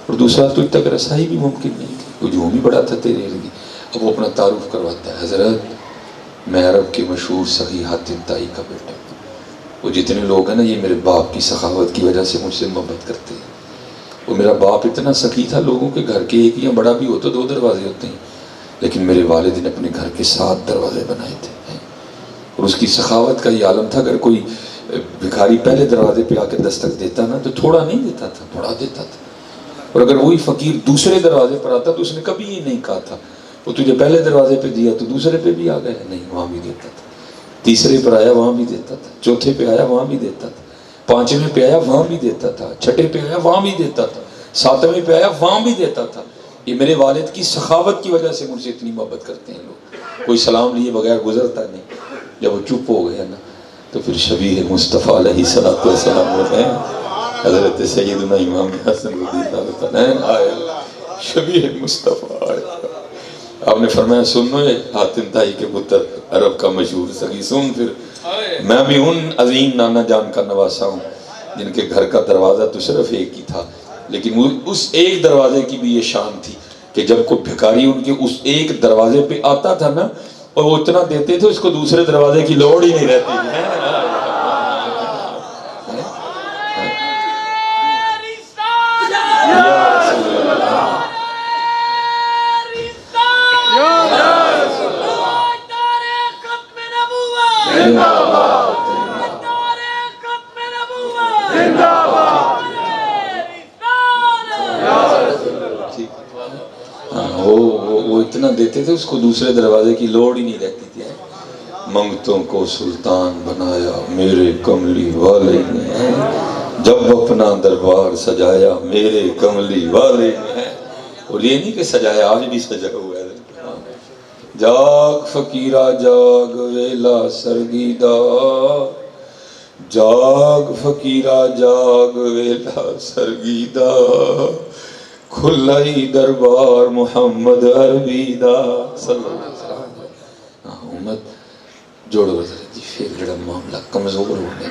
اور دوسرا تو تک رسائی بھی ممکن نہیں تھی, وہ جو ہی بڑا تھا تیرے ارد گرد. اب وہ اپنا تعارف کرواتا ہے, حضرت میں عرب کے مشہور سخی حاتم طائی کا بیٹا ہوں. وہ جتنے لوگ ہیں نا یہ میرے باپ کی سخاوت کی وجہ سے مجھ سے محبت کرتے ہیں. وہ میرا باپ اتنا سخی تھا, لوگوں کے گھر کے ایک یا بڑا بھی ہو تو 2 دروازے ہوتے ہیں, لیکن میرے والد نے اپنے گھر کے 7 دروازے بنائے تھے. اور اس کی سخاوت کا یہ عالم تھا, اگر کوئی بھکاری پہلے دروازے پہ آ کے دستک دیتا نا تو تھوڑا نہیں دیتا تھا, بڑا دیتا تھا. اور اگر وہی فقیر دوسرے دروازے پر آتا تو اس نے کبھی یہ نہیں کہا تھا وہ تجھے پہلے دروازے پہ دیا تو دوسرے پہ بھی آ گیا, نہیں وہاں بھی دیتا تھا. تیسرے پر آیا وہاں بھی دیتا تھا, چوتھے پہ آیا وہاں بھی دیتا تھا, 5ویں پہ آیا وہاں بھی دیتا تھا, 6 پہ آیا وہاں بھی دیتا تھا, 7ویں پہ آیا وہاں بھی دیتا تھا. یہ میرے والد کی سخاوت کی وجہ سے مجھ سے اتنی محبت کرتے ہیں لوگ. کوئی سلام لیے بغیر گزرتا نہیں. جب وہ چپ ہو گیا نا تو پھر شبیہ مصطفیٰ علیہ السلام ہوتے ہیں. حضرت سیدنا امام حسن رضی اللہ عنہ آئے, شبیہ مصطفیٰ آئے. آپ نے فرمایا سنو یہ حاتم طائی کے پتر عرب کا مشہور سخی, سن پھر میں بھی ان عظیم نانا جان کا نواسا ہوں جن کے گھر کا دروازہ تو صرف ایک ہی تھا, لیکن اس ایک دروازے کی بھی یہ شان تھی کہ جب کوئی بھکاری ان کے اس ایک دروازے پہ آتا تھا نا اور وہ اتنا دیتے تھے اس کو دوسرے دروازے کی لوڑ ہی نہیں رہتی تھی. وہ اتنا دیتے تھے اس کو دوسرے دروازے کی لوڑ ہی نہیں رہتی تھی. منگتوں کو سلطان بنایا میرے کملی والے نے, جب اپنا دربار سجایا میرے کملی والے نے. اور یہ نہیں کہ سجایا, آج بھی سجا ہوا ہے. جاگ فقیرہ جاگ ویلا سرگیدہ, جاگ فقیرہ جاگ ویلا سرگیدہ, کھلائی دربار محمد عربی دا صلی اللہ علیہ وسلم. امت جوڑو حضرت جی, پھر جڑا معاملہ کمزور ہو گیا.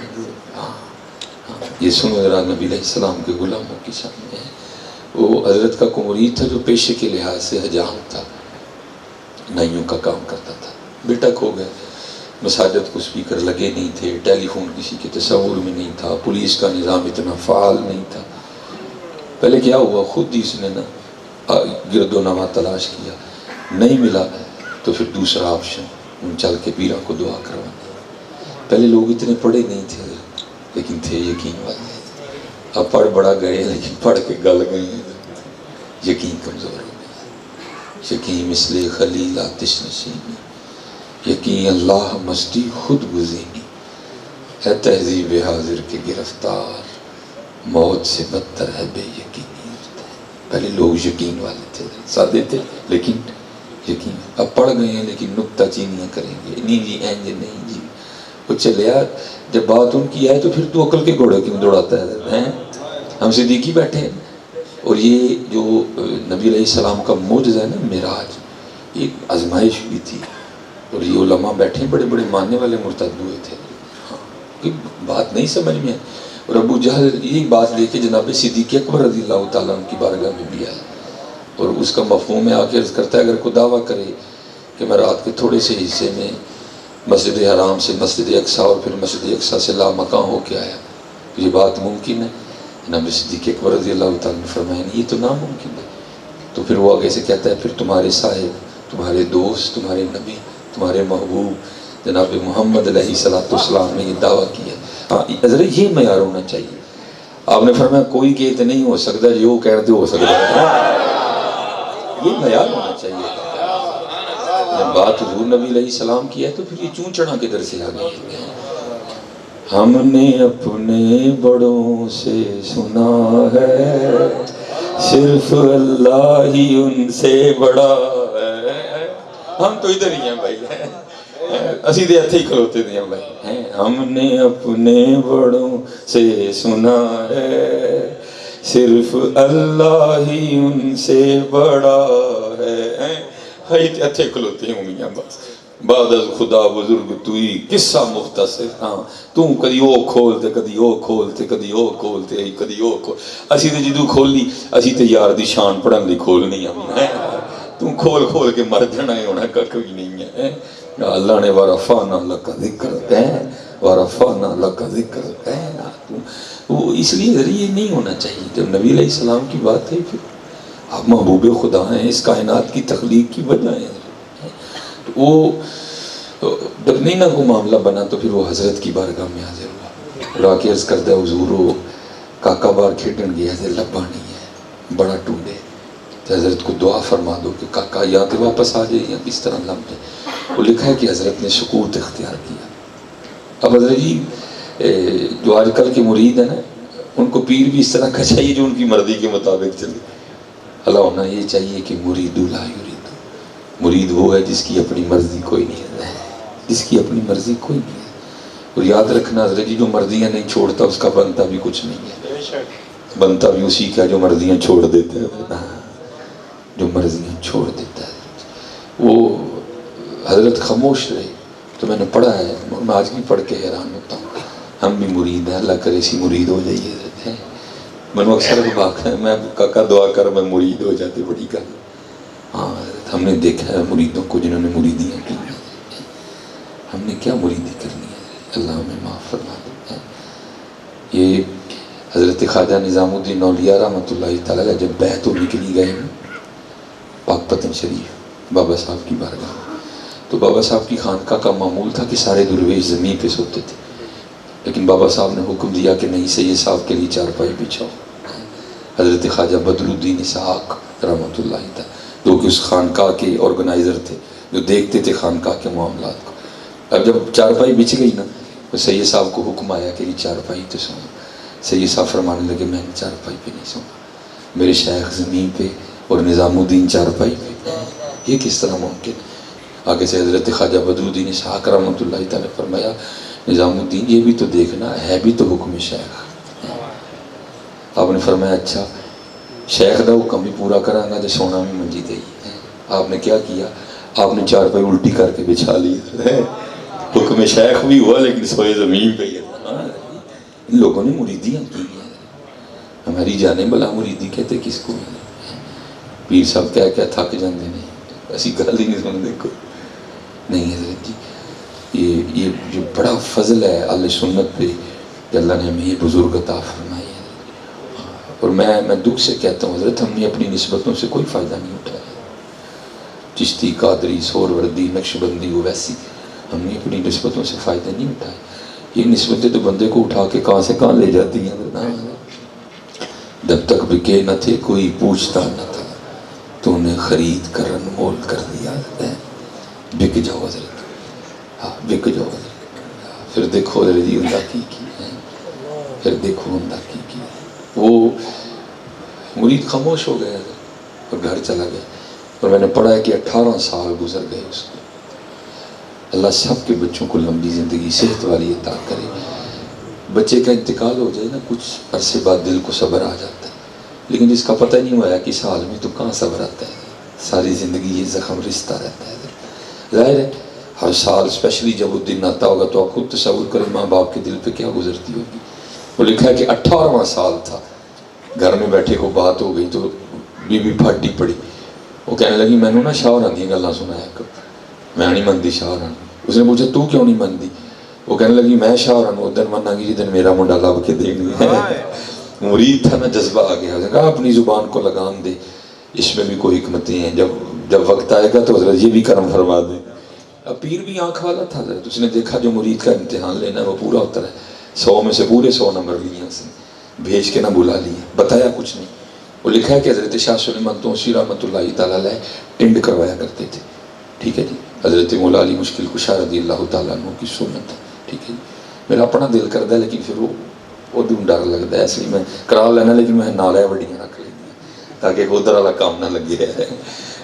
یہ سنو ذرا نبی علیہ السلام کے غلاموں کی شان ہے. وہ حضرت کا مرید تھا جو پیشے کے لحاظ سے حجام تھا, نائیوں کا کام کرتا تھا. بیٹا کھو گیا, مساجد کو سپیکر لگے نہیں تھے, ٹیلی فون کسی کے تصور میں نہیں تھا, پولیس کا نظام اتنا فعال نہیں تھا. پہلے کیا ہوا, خود ہی اس نے نا گرد و نواح تلاش کیا, نہیں ملا تو پھر دوسرا آپشن چل کے پیرا کو دعا کروانا. پہلے لوگ اتنے پڑھے نہیں تھے لیکن تھے یقین والے. اب پڑھ بڑا گئے لیکن پڑھ کے گل گئے, یقین کمزور ہو گیا. یقین مثل خلیل آتش نشینی, یقین اللہ مستی خود گزینی, ہے تہذیب حاضر کے گرفتار, موت سے بدتر ہے بے یقینی. پہلے لوگ یقین والے تھے, سادے تھے لیکن یقین. اب پڑھ گئے ہیں لیکن نکتہ چینیاں کریں گے, نہیں جی اینج نہیں جی. وہ چلے یار جب بات ان کی آئے تو پھر تو عقل کے گھوڑے کیوں دوڑاتا ہے. ہم صدیقی بیٹھے ہیں. اور یہ جو نبی علیہ السلام کا معجزہ ہے نا معراج, ایک آزمائش بھی تھی. اور یہ علماء بیٹھے ہیں بڑے بڑے ماننے والے مرتد ہوئے تھے. ہاں بات نہیں سمجھ میں. اور ابو جہل یہ بات لے کے جناب صدیق اکبر رضی اللہ تعالیٰ عنہ کی بارگاہ میں بھی آیا, اور اس کا مفہوم آ کے عرض کرتا ہے اگر کوئی دعویٰ کرے کہ میں رات کے تھوڑے سے حصے میں مسجد حرام سے مسجد اقصیٰ اور پھر مسجد اقصیٰ سے لامکاں ہو کے آیا تو یہ بات ممکن ہے. جناب صدیق اکبر رضی اللہ تعالیٰ نے فرمایا یہ تو ناممکن ہے. تو پھر وہ آگے سے کہتا ہے پھر تمہارے صاحب, تمہارے دوست, تمہارے نبی, تمہارے محبوب جناب محمد علیہ السلام نے یہ دعویٰ کیا. ہاں حضرت یہ معیار ہونا چاہیے. آپ نے فرمایا کوئی کہتے نہیں ہو سکتا جو کہتے ہو سکتا ہے, یہ معیار ہونا چاہیے. جب بات حضور نبی علیہ السلام کی ہے تو پھر یہ چونچڑا کدھر سے آ گئی؟ ہم نے اپنے بڑوں سے سنا ہے صرف اللہ ہی ان سے بڑا ہے. ہم تو ادھر ہی ہیں بھائی، اسی دے ہتھے ہی کھلوتے دے ہیں بھائی. ہم نے اپنے بڑوں سے سنا ہے صرف اللہ ہی ان سے بڑا ہے. ہتھے کھلوتے ہیں میاں بس. بعد از خدا بزرگ توئی قصہ مختصر. ہاں تو کدی او کھولتے کدی او کھولتے کدی او کھولتے کدی او کھول. اسی تے جدو کھولی اسی تے یار دی شان پڑھن دی کھولنی ہے. تو کھول کھول کے مر جانا ہے، ہونا کک بھی نہیں ہے. اللہ نے ورفعنا لک ذکرک ہے، ورفعنا لک ذکرک ہے. وہ اس لیے ذریعے نہیں ہونا چاہیے. جب نبی علیہ السلام کی بات ہے پھر آپ محبوب خدا ہیں، اس کائنات کی تخلیق کی وجہ ہے. وہ جب نہیں نہ کو معاملہ بنا تو پھر وہ حضرت کی بارگاہ میں حاضر ہوا. راکی عرض کردہ حضور وہ کاکا بار کھیٹن گیا ہے، لبا نہیں ہے، بڑا ٹونڈے. تو حضرت کو دعا فرما دو کہ کاکا یا تو واپس آ جائے یا کس طرح لب جائے. وہ لکھا ہے کہ حضرت نے سکوت اختیار کیا. اب حضرت جی جو آج کل کے مرید ہیں نا، ان کو پیر بھی اس طرح کا چاہیے جو ان کی مرضی کے مطابق چلے. اللہ ہونا یہ چاہیے کہ مرید لا یرید. مرید وہ ہے جس کی اپنی مرضی کوئی نہیں ہے، جس کی اپنی مرضی کوئی نہیں ہے. اور یاد رکھنا حضرت جی جو مرضیاں نہیں چھوڑتا اس کا بنتا بھی کچھ نہیں ہے. بنتا بھی اسی کا جو مرضیاں چھوڑ دیتا ہے، جو مرضیاں چھوڑ دیتا ہے. وہ حضرت خاموش رہے. تو میں نے پڑھا ہے، میں آج بھی پڑھ کے حیران ہوتا ہوں. ہم بھی مرید ہیں، اللہ کرے اسی مرید ہو جائیے. میں نے اکثر بات ہے، میں کاکا دعا کر میں مرید ہو جاتے، بڑی گل. ہاں ہم نے دیکھا ہے مریدوں کو جنہوں نے مریدیاں کی ہیں. ہم نے کیا مریدی کرنی ہے؟ اللہ ہمیں معاف فرما دے. یہ حضرت خواجہ نظام الدین اولیاء رحمۃ اللہ تعالیٰ جب بیعت ہونے کے لیے گئے ہیں پاک پتن شریف بابا صاحب کی بارگاہ میں، تو بابا صاحب کی خانقاہ کا معمول تھا کہ سارے درویش زمین پہ سوتے تھے. لیکن بابا صاحب نے حکم دیا کہ نہیں، سید صاحب کے لیے چارپائی بچھاؤ. حضرت خواجہ بدر الدین اسحاق رحمۃ اللہ تعالیٰ جو کہ اس خانقاہ کے آرگنائزر تھے، جو دیکھتے تھے خانقاہ کے معاملات کو. اب جب چارپائی بچھ گئی نا تو سید صاحب کو حکم آیا کہ یہ چارپائی تو سونا. سید صاحب فرمانے لگے میں چارپائی پہ نہیں سونا، میرے شیخ زمین پہ اور نظام الدین چارپائی پہ. یہ کس طرح ممکن ہے؟ آگے سے حضرت خواجہ بدر الدین اسحاق رحمۃ اللہ تعالیٰ نے فرمایا نظام الدین یہ بھی تو دیکھنا ہے، بھی تو حکم شیخ. آپ نے فرمایا اچھا شیخ دا حکم بھی پورا کرا گا تو سونا بھی منجی دے. آپ نے کیا کیا؟ آپ نے چارپائی الٹی کر کے بچھا لی. حکم شیخ بھی ہوا لیکن سوئے زمین پہ ہی. ان لوگوں نے مریدیاں کی ہیں. ہماری جانے بلا مریدی کہتے کس کو؟ پیر صاحب کیا کیا تھک جاندے نے، ایسی گل ہی نہیں سنتے کو. نہیں حضرت جی یہ جو بڑا فضل ہے اہل سنت پہ کہ اللہ نے ہمیں یہ بزرگ عطا فرمائی ہے. اور میں دکھ سے کہتا ہوں حضرت ہم نے اپنی نسبتوں سے کوئی فائدہ نہیں اٹھایا. چشتی، قادری، سہروردی، نقشبندی، اویسی، ہم نے اپنی نسبتوں سے فائدہ نہیں اٹھایا. یہ نسبتیں تو بندے کو اٹھا کے کہاں سے کہاں لے جاتی ہیں. جب تک بکے نہ تھے کوئی پوچھتا نہ تھا، تو نے خرید کر انمول کر دیا. بک جاؤ حضرت، ہاں بک جاؤ حضرت. پھر دیکھو حضرت جی اللہ کی ہے، پھر دیکھو اللہ کی ہے. وہ مرید خاموش ہو گیا اور گھر چلا گیا. اور میں نے پڑھا ہے کہ 18 سال گزر گئے اس کو. اللہ سب کے بچوں کو لمبی زندگی صحت والی عطا کرے. بچے کا انتقال ہو جائے نا کچھ عرصے بعد دل کو صبر آ جاتا ہے، لیکن جس کا پتہ نہیں ہوا کہ سال میں تو کہاں صبر آتا ہے. ساری زندگی یہ زخم رشتہ رہتا ہے. ظاہر ہے ہر سال اسپیشلی جب وہ دن آتا ہوگا تو آپ خود تصور کریں ماں باپ کے دل پہ کیا گزرتی ہوگی. وہ لکھا ہے کہ 18واں سال تھا، گھر میں بیٹھے کو بات ہو گئی تو بی بی پھاٹی پڑی. وہ کہنے لگی میں نے نا شاہ دی گلاں سنایا کر، میں نہیں منتی شاہ. اس نے پوچھا تو کیوں نہیں منتی؟ وہ کہنے لگی میں شاہ ادھر منا گی جدن میرا منڈا لب کے دیں گے. مرید تھا نا، جذبہ آ گیا. کہا اپنی زبان کو لگام دے، اس میں بھی کوئی حکمتیں ہیں، جب وقت آئے گا تو حضرت یہ بھی کرم فرما دے. اب پیر بھی آنکھ والا تھا حضرت، اس نے دیکھا جو مرید کا امتحان لینا ہے وہ پورا ہوتا ہے. 100 میں سے پورے 100 نمبر لیے اس نے، بھیج کے نہ بلا لیے، بتایا کچھ نہیں. وہ لکھا ہے کہ حضرت شاہ سلیمان توسی رحمۃ اللہ تعالیٰ علیہ ٹنڈ کروایا کرتے تھے. ٹھیک ہے جی. حضرت مولا علی مشکل کشا رضی اللہ تعالیٰ عنہ کی سنت ہے، ٹھیک ہے جی. میرا اپنا دل کرتا ہے لیکن پھر وہ بھی ڈر لگتا ہے، اس لیے میں کرا لینا لیکن میں نالے وڈیاں رکھ لینی تاکہ ادھر والا کام نہ لگے ہے.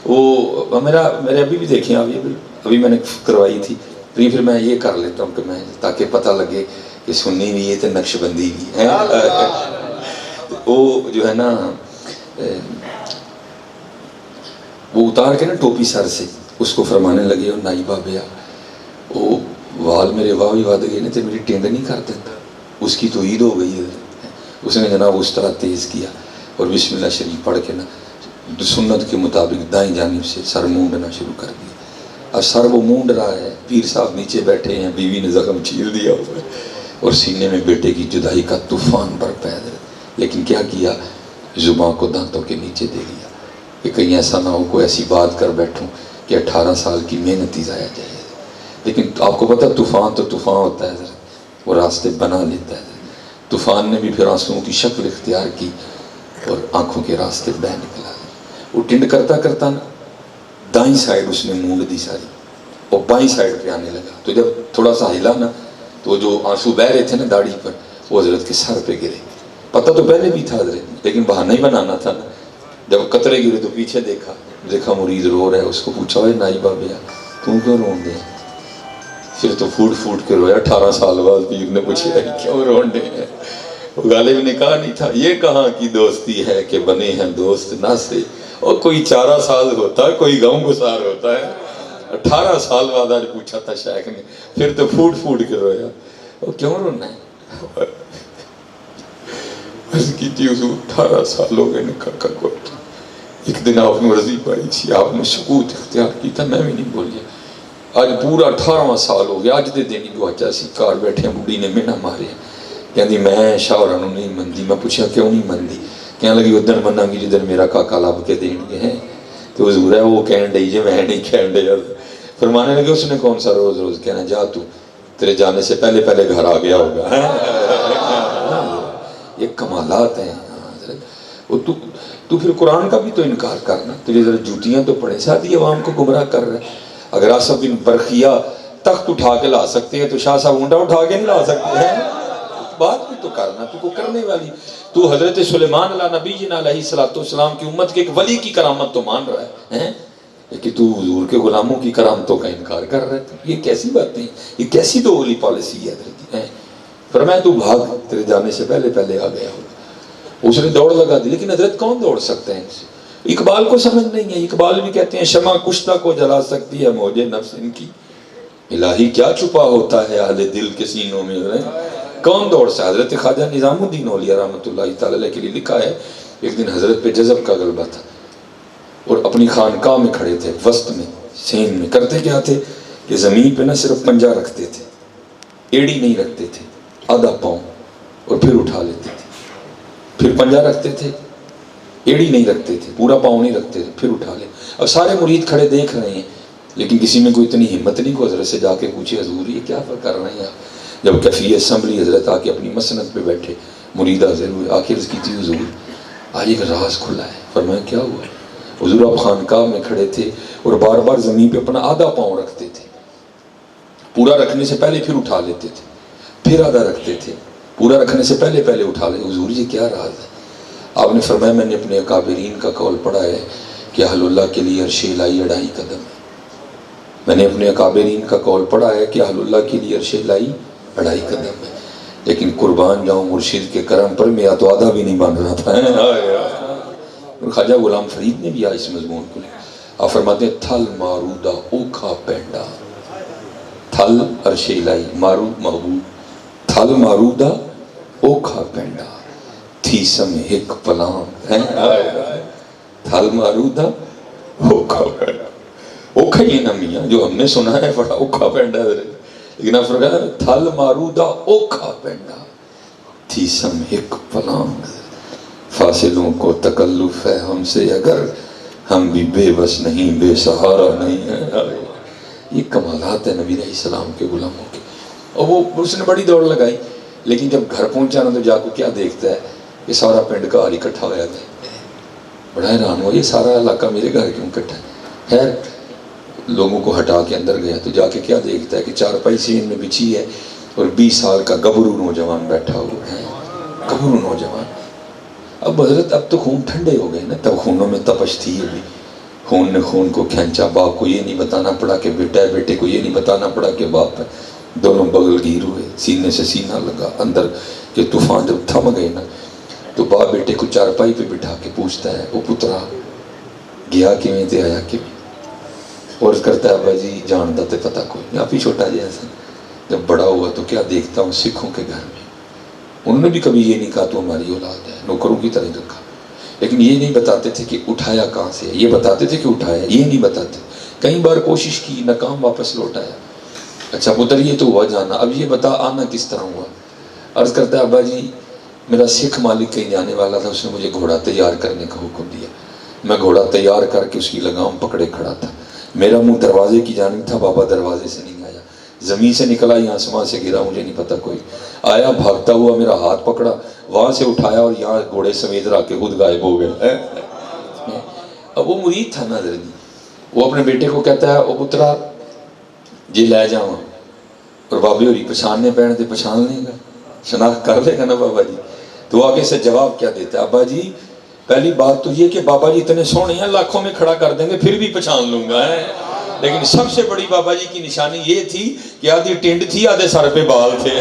وہ میرے ابھی بھی دیکھیں ابھی میں نے کروائی تھی پھر میں یہ کر لیتا ہوں کہ میں تاکہ پتہ لگے کہ سنی بھی ہے تو نقش بندی بھی ہے. وہ جو ہے نا وہ اتار کے نا ٹوپی سر سے اس کو فرمانے لگے اور نائی بابیا وہ وال میرے واہ بھی ود گئے نے تو میری ٹینڈ نہیں کر دیتا، اس کی تو عید ہو گئی ہے. اس نے جناب اس طرح تیز کیا اور بسم اللہ شریف پڑھ کے نا سنت کے مطابق دائیں جانب سے سر مونڈنا شروع کر دیا. اب سر وہ مونڈ رہا ہے، پیر صاحب نیچے بیٹھے ہیں، بیوی نے زخم چھیل دیا ہوا ہے اور سینے میں بیٹے کی جدائی کا طوفان برپا ہے. لیکن کیا زباں کو دانتوں کے نیچے دے لیا کہ کہیں ایسا نہ ہو کوئی ایسی بات کر بیٹھوں کہ 18 سال کی محنت ہی ضائع جائے. لیکن آپ کو پتہ طوفان تو طوفان ہوتا ہے، وہ راستے بنا لیتا ہے. طوفان نے بھی پھر آنسوؤں کی شکل اختیار کی اور آنکھوں کے راستے بہ نکلا. وہ ٹنڈ کرتا کرتا نا دائیں سائڈ اس نے مونڈ دی ساری اور بائیں سائڈ پہ آنے لگا. تو جب تھوڑا سا ہلا نا تو جو آنسو بہ رہے تھے نا داڑھی پر وہ حضرت کے سر پہ گرے. پتہ تو پہلے بھی تھا حضرت لیکن بہانہ ہی بنانا تھا نا. جب قطرے گرے تو پیچھے دیکھا مرید رو رہا ہے. اس کو پوچھا ہوئے نائی بابیا تم کیوں رون دے؟ پھر تو پھوٹ کے رویا. 18 سال بعد پیر نے پوچھا کیوں رون دے؟ غالب نے کہا نہیں تھا یہ کہاں کی دوستی ہے کہ بنے ہیں دوست نہ سے، اور کوئی 4 سال ہوتا ہے کوئی غم گسار ہوتا ہے. 18 سال بعد آج پوچھا تھا شیخ نے، پھر تو پھوٹ کے رویا. وہ کیوں رونا ہے؟ عرض کی تھی حضور 18 سال ہو گئے نکاح کا وقت. ایک دن آپ نے ورزی پائی تھی، آپ نے سکوت اختیار کی تھا، میں بھی نہیں بولیا. آج پورا 18واں سال ہو گیا. اج دے دن ہی گواچا سی کار بیٹھے بڑھی نے مینا مارے کہندی میں شاہراں نوں نہیں مندی. میں پوچھا کیوں نہیں مندی؟ کہنے لگی ادھر مناں گی جدھر میرا کاکا لب کے دین گے ہیں. تو حضور ہے وہ کہن ڈئی جے میں نہیں کہن ڈیا. فرمانے لگے اس نے کون سا روز کہنا جا تو تیرے جانے سے پہلے گھر آ گیا ہوگا. یہ کمالات ہیں حضرت. تو پھر قرآن کا بھی تو انکار کرنا. تجھے ذرا جوتیاں تو پڑے ساتھی عوام کو گمراہ کر رہے. اگر آصف بن برخیہ تخت اٹھا کے لا سکتے ہیں تو شاہ صاحب اونٹا اٹھا کے نہیں لا سکتے ہیں. بات بھی تو کرنا. تو کو کرنے والی تو حضرت سلیمان علیہ نبی جنا علیہ السلام کی امت کے ایک ولی کی کرامت تو مان رہا ہے کہ تو حضور کے غلاموں کی کرامتوں کا انکار کر رہا ہے. یہ کیسی باتیں، یہ کیسی دو اولی پالیسی ہے حضرت. فرمایا تو بھاگ تیرے جانے سے پہلے آ گیا ہوگا. اس نے دوڑ لگا دی. لیکن حضرت کون دوڑ سکتے ہیں؟ اقبال کو سمجھ نہیں ہے. اقبال بھی کہتے ہیں شمع کشتہ کو جلا سکتی ہے موجے نفس ان کی، الہی کیا چھپا ہوتا ہے اہل دل کے سینوں میں. کون دوڑ سا؟ حضرت خواجہ نظام الدین اولیاء رحمۃ اللہ تعالی علیہ کے لیے لکھا ہے ایک دن حضرت پہ جذب کا غلبہ تھا اور اپنی خانقاہ میں کھڑے تھے وسط میں سین میں. کرتے کیا تھے کہ زمین پہ نہ صرف پنجہ رکھتے تھے، ایڑی نہیں رکھتے تھے، آدھا پاؤں اور پھر اٹھا لیتے تھے. پھر پنجہ رکھتے تھے، ایڑی نہیں رکھتے تھے، پورا پاؤں نہیں رکھتے تھے، پھر اٹھا لے. اب سارے مرید کھڑے دیکھ رہے ہیں لیکن کسی میں کوئی اتنی ہمت نہیں کو حضرت سے جا کے پوچھے حضور یہ کیا کر رہے ہیں آپ. جب کیفی اسمبلی حضرت آ کے اپنی مسند پہ بیٹھے مرید حاضر ہوئے. آخر اس کی تھی حضور آج ایک راز کھلا ہے. فرمایا کیا ہوا؟ حضور آپ خانقاہ میں کھڑے تھے اور بار بار زمین پہ اپنا آدھا پاؤں رکھتے تھے، پورا رکھنے سے پہلے پھر اٹھا لیتے تھے، پھر آدھا رکھتے تھے، پورا رکھنے سے پہلے اٹھا لیتے. حضور یہ کیا راز ہے؟ آپ نے فرمایا میں نے اپنے اکابرین کا قول پڑھا ہے کہ اہل اللہ کے لیے عرش الہی 2.5 قدم ہے. میں نے اپنے اکابرین کا قول پڑھا ہے کہ اہل اللہ کے لیے عرش الہی 2.5 قدم ہے. لیکن قربان جاؤں مرشد کے کرم پر میرا تو آدھا بھی نہیں بن رہا تھا. خواجہ غلام فرید نے بھی اس مضمون کو لیا. آپ فرماتے ہیں تھل مارودہ اوکھا پینڈا. تھل عرش الہی، مارود محبوب، تھل مارودہ اوکھا پینڈا تھی سم ہک پلان. تھل مارودہ اوکھا پینڈا. اوکھا ہی ہے نا میاں جو ہم نے سنا ہے بڑا اوکھا پینڈا ہے. لیکن آپ فرمایا تھل مارودہ اوکھا پینڈا تھی سم ہک پلان. فاصلوں کو تکلف ہے ہم سے اگر ہم بھی بے بس نہیں بے سہارا نہیں ہیں. یہ کمالات ہے نبی علیہ السلام کے غلاموں کے. اور وہ اس نے بڑی دوڑ لگائی لیکن جب گھر پہنچا نا تو جا کو کیا دیکھتا ہے کہ سارا پنڈ کا حال اکٹھا ہوا تھا. بڑا حیران ہوا یہ سارا علاقہ میرے گھر کیوں اکٹھا ہے. خیر لوگوں کو ہٹا کے اندر گیا تو جا کے کیا دیکھتا ہے کہ چارپائی سین میں بچھی ہے اور 20 سال کا گبرو نوجوان بیٹھا ہوا ہے، گبرو نوجوان۔ اب حضرت اب تو خون ٹھنڈے ہو گئے نا، تب خونوں میں تپش تھی ابھی، خون نے خون کو کھینچا۔ باپ کو یہ نہیں بتانا پڑا کہ بیٹا ہے، بیٹے کو یہ نہیں بتانا پڑا کہ باپ ہے، دونوں بغل گیر ہوئے، سینے سے سینہ لگا اندر کہ طوفان جب تھم گئے نا تو باپ بیٹے کو چارپائی پہ بٹھا کے پوچھتا ہے، او پترا گیا کیویں تے آیا کیویں؟ اور کرتا ہے ابا جی جاندا تے پتہ کوئی نہیں، آپ ہی چھوٹا جیسا۔ جب بڑا ہوا تو کیا دیکھتا ہوں سکھوں کے گھر میں، انہوں نے بھی کبھی یہ نہیں کہا تو ہماری اولاد ہے، نوکروں کی طرح رکھا، لیکن یہ نہیں بتاتے تھے کہ اٹھایا کہاں سے ہے، یہ بتاتے تھے کہ اٹھایا، یہ نہیں بتاتے۔ کئی بار کوشش کی، ناکام، واپس لوٹایا۔ اچھا پتر یہ تو ہوا جانا، اب یہ بتا آنا کس طرح ہوا؟ عرض کرتا ہے ابا جی میرا سکھ مالک کہیں جانے والا تھا، اس نے مجھے گھوڑا تیار کرنے کا حکم دیا، میں گھوڑا تیار کر کے اس کی لگام پکڑے کھڑا تھا، میرا منہ دروازے کی جانب تھا، بابا دروازے سے نہیں آیا، زمین سے نکلا یا آسمان سے گرا مجھے نہیں پتا، کوئی آیا بھاگتا ہوا میرا ہاتھ پکڑا، وہاں سے اٹھایا اور یہاں گھوڑے سمیت رکھ کے خود غائب ہو گئے۔ اب وہ مرید تھا نا حضرت، وہ اپنے بیٹے کو کہتا ہے او پترا جی لے جاؤں، اور بابی ہوری پچھاننے پہن دے پچھان لیں گا، شناخت کر لے گا نا بابا جی؟ تو آگے سے جواب کیا دیتا ہے، ابا جی پہلی بات تو یہ کہ بابا جی اتنے سونے ہیں لاکھوں میں کھڑا کر دیں گے پھر بھی پہچان لوں گا، لیکن سب سے بڑی بابا جی کی نشانی یہ تھی کہ آدھی ٹنڈ تھی آدھے سر پہ بال تھے،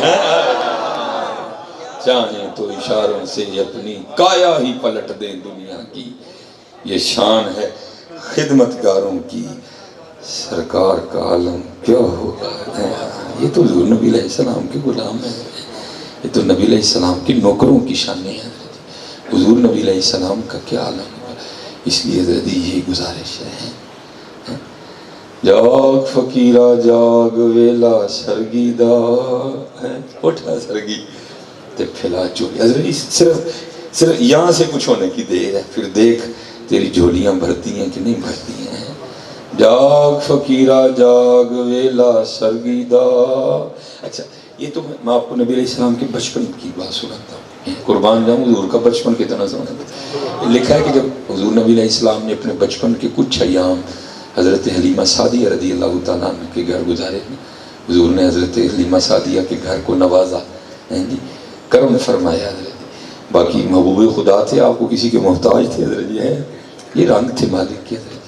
چاہیں تو اشاروں سے اپنی کایا ہی پلٹ دیں دنیا کی، یہ شان ہے خدمتگاروں کی، سرکار کا عالم کیا ہوگا۔ یہ تو حضور نبی علیہ السلام کے غلام ہیں، یہ تو نبی علیہ السلام کی نوکروں کی شانیں ہیں، حضور نبی علیہ السلام کا کیا عالم ہوگا۔ اس لیے حضرت یہ گزارش ہے، جاگ فقیرہ جاگ ویلا سرگی دا، اٹھا سرگی تے پھیلا چولی۔ حضرت صرف یہاں سے کچھ ہونے کی دیر ہے، پھر دیکھ تیری جھولیاں بھرتی ہیں کہ نہیں بھرتی ہیں۔ جاگ فقیرہ جاگ ویلا سرگی دا۔ اچھا یہ تو میں آپ کو نبی علیہ السلام کے بچپن کی بات سناتا ہوں، قربان جاؤں حضور کا بچپن کتنا سونا تھا۔ لکھا ہے کہ جب حضور نبی علیہ السلام نے اپنے بچپن کے کچھ ایام حضرت حلیمہ سعدیہ رضی اللہ تعالیٰ عنہ کے گھر گزارے، حضور نے حضرت حلیمہ سعدیہ کے گھر کو نوازا، کرم فرمایا حضرت۔ باقی محبوب خدا تھے، آپ کو کسی کے محتاج تھے حضرت جی، یہ رنگ تھے مالک کے حضرت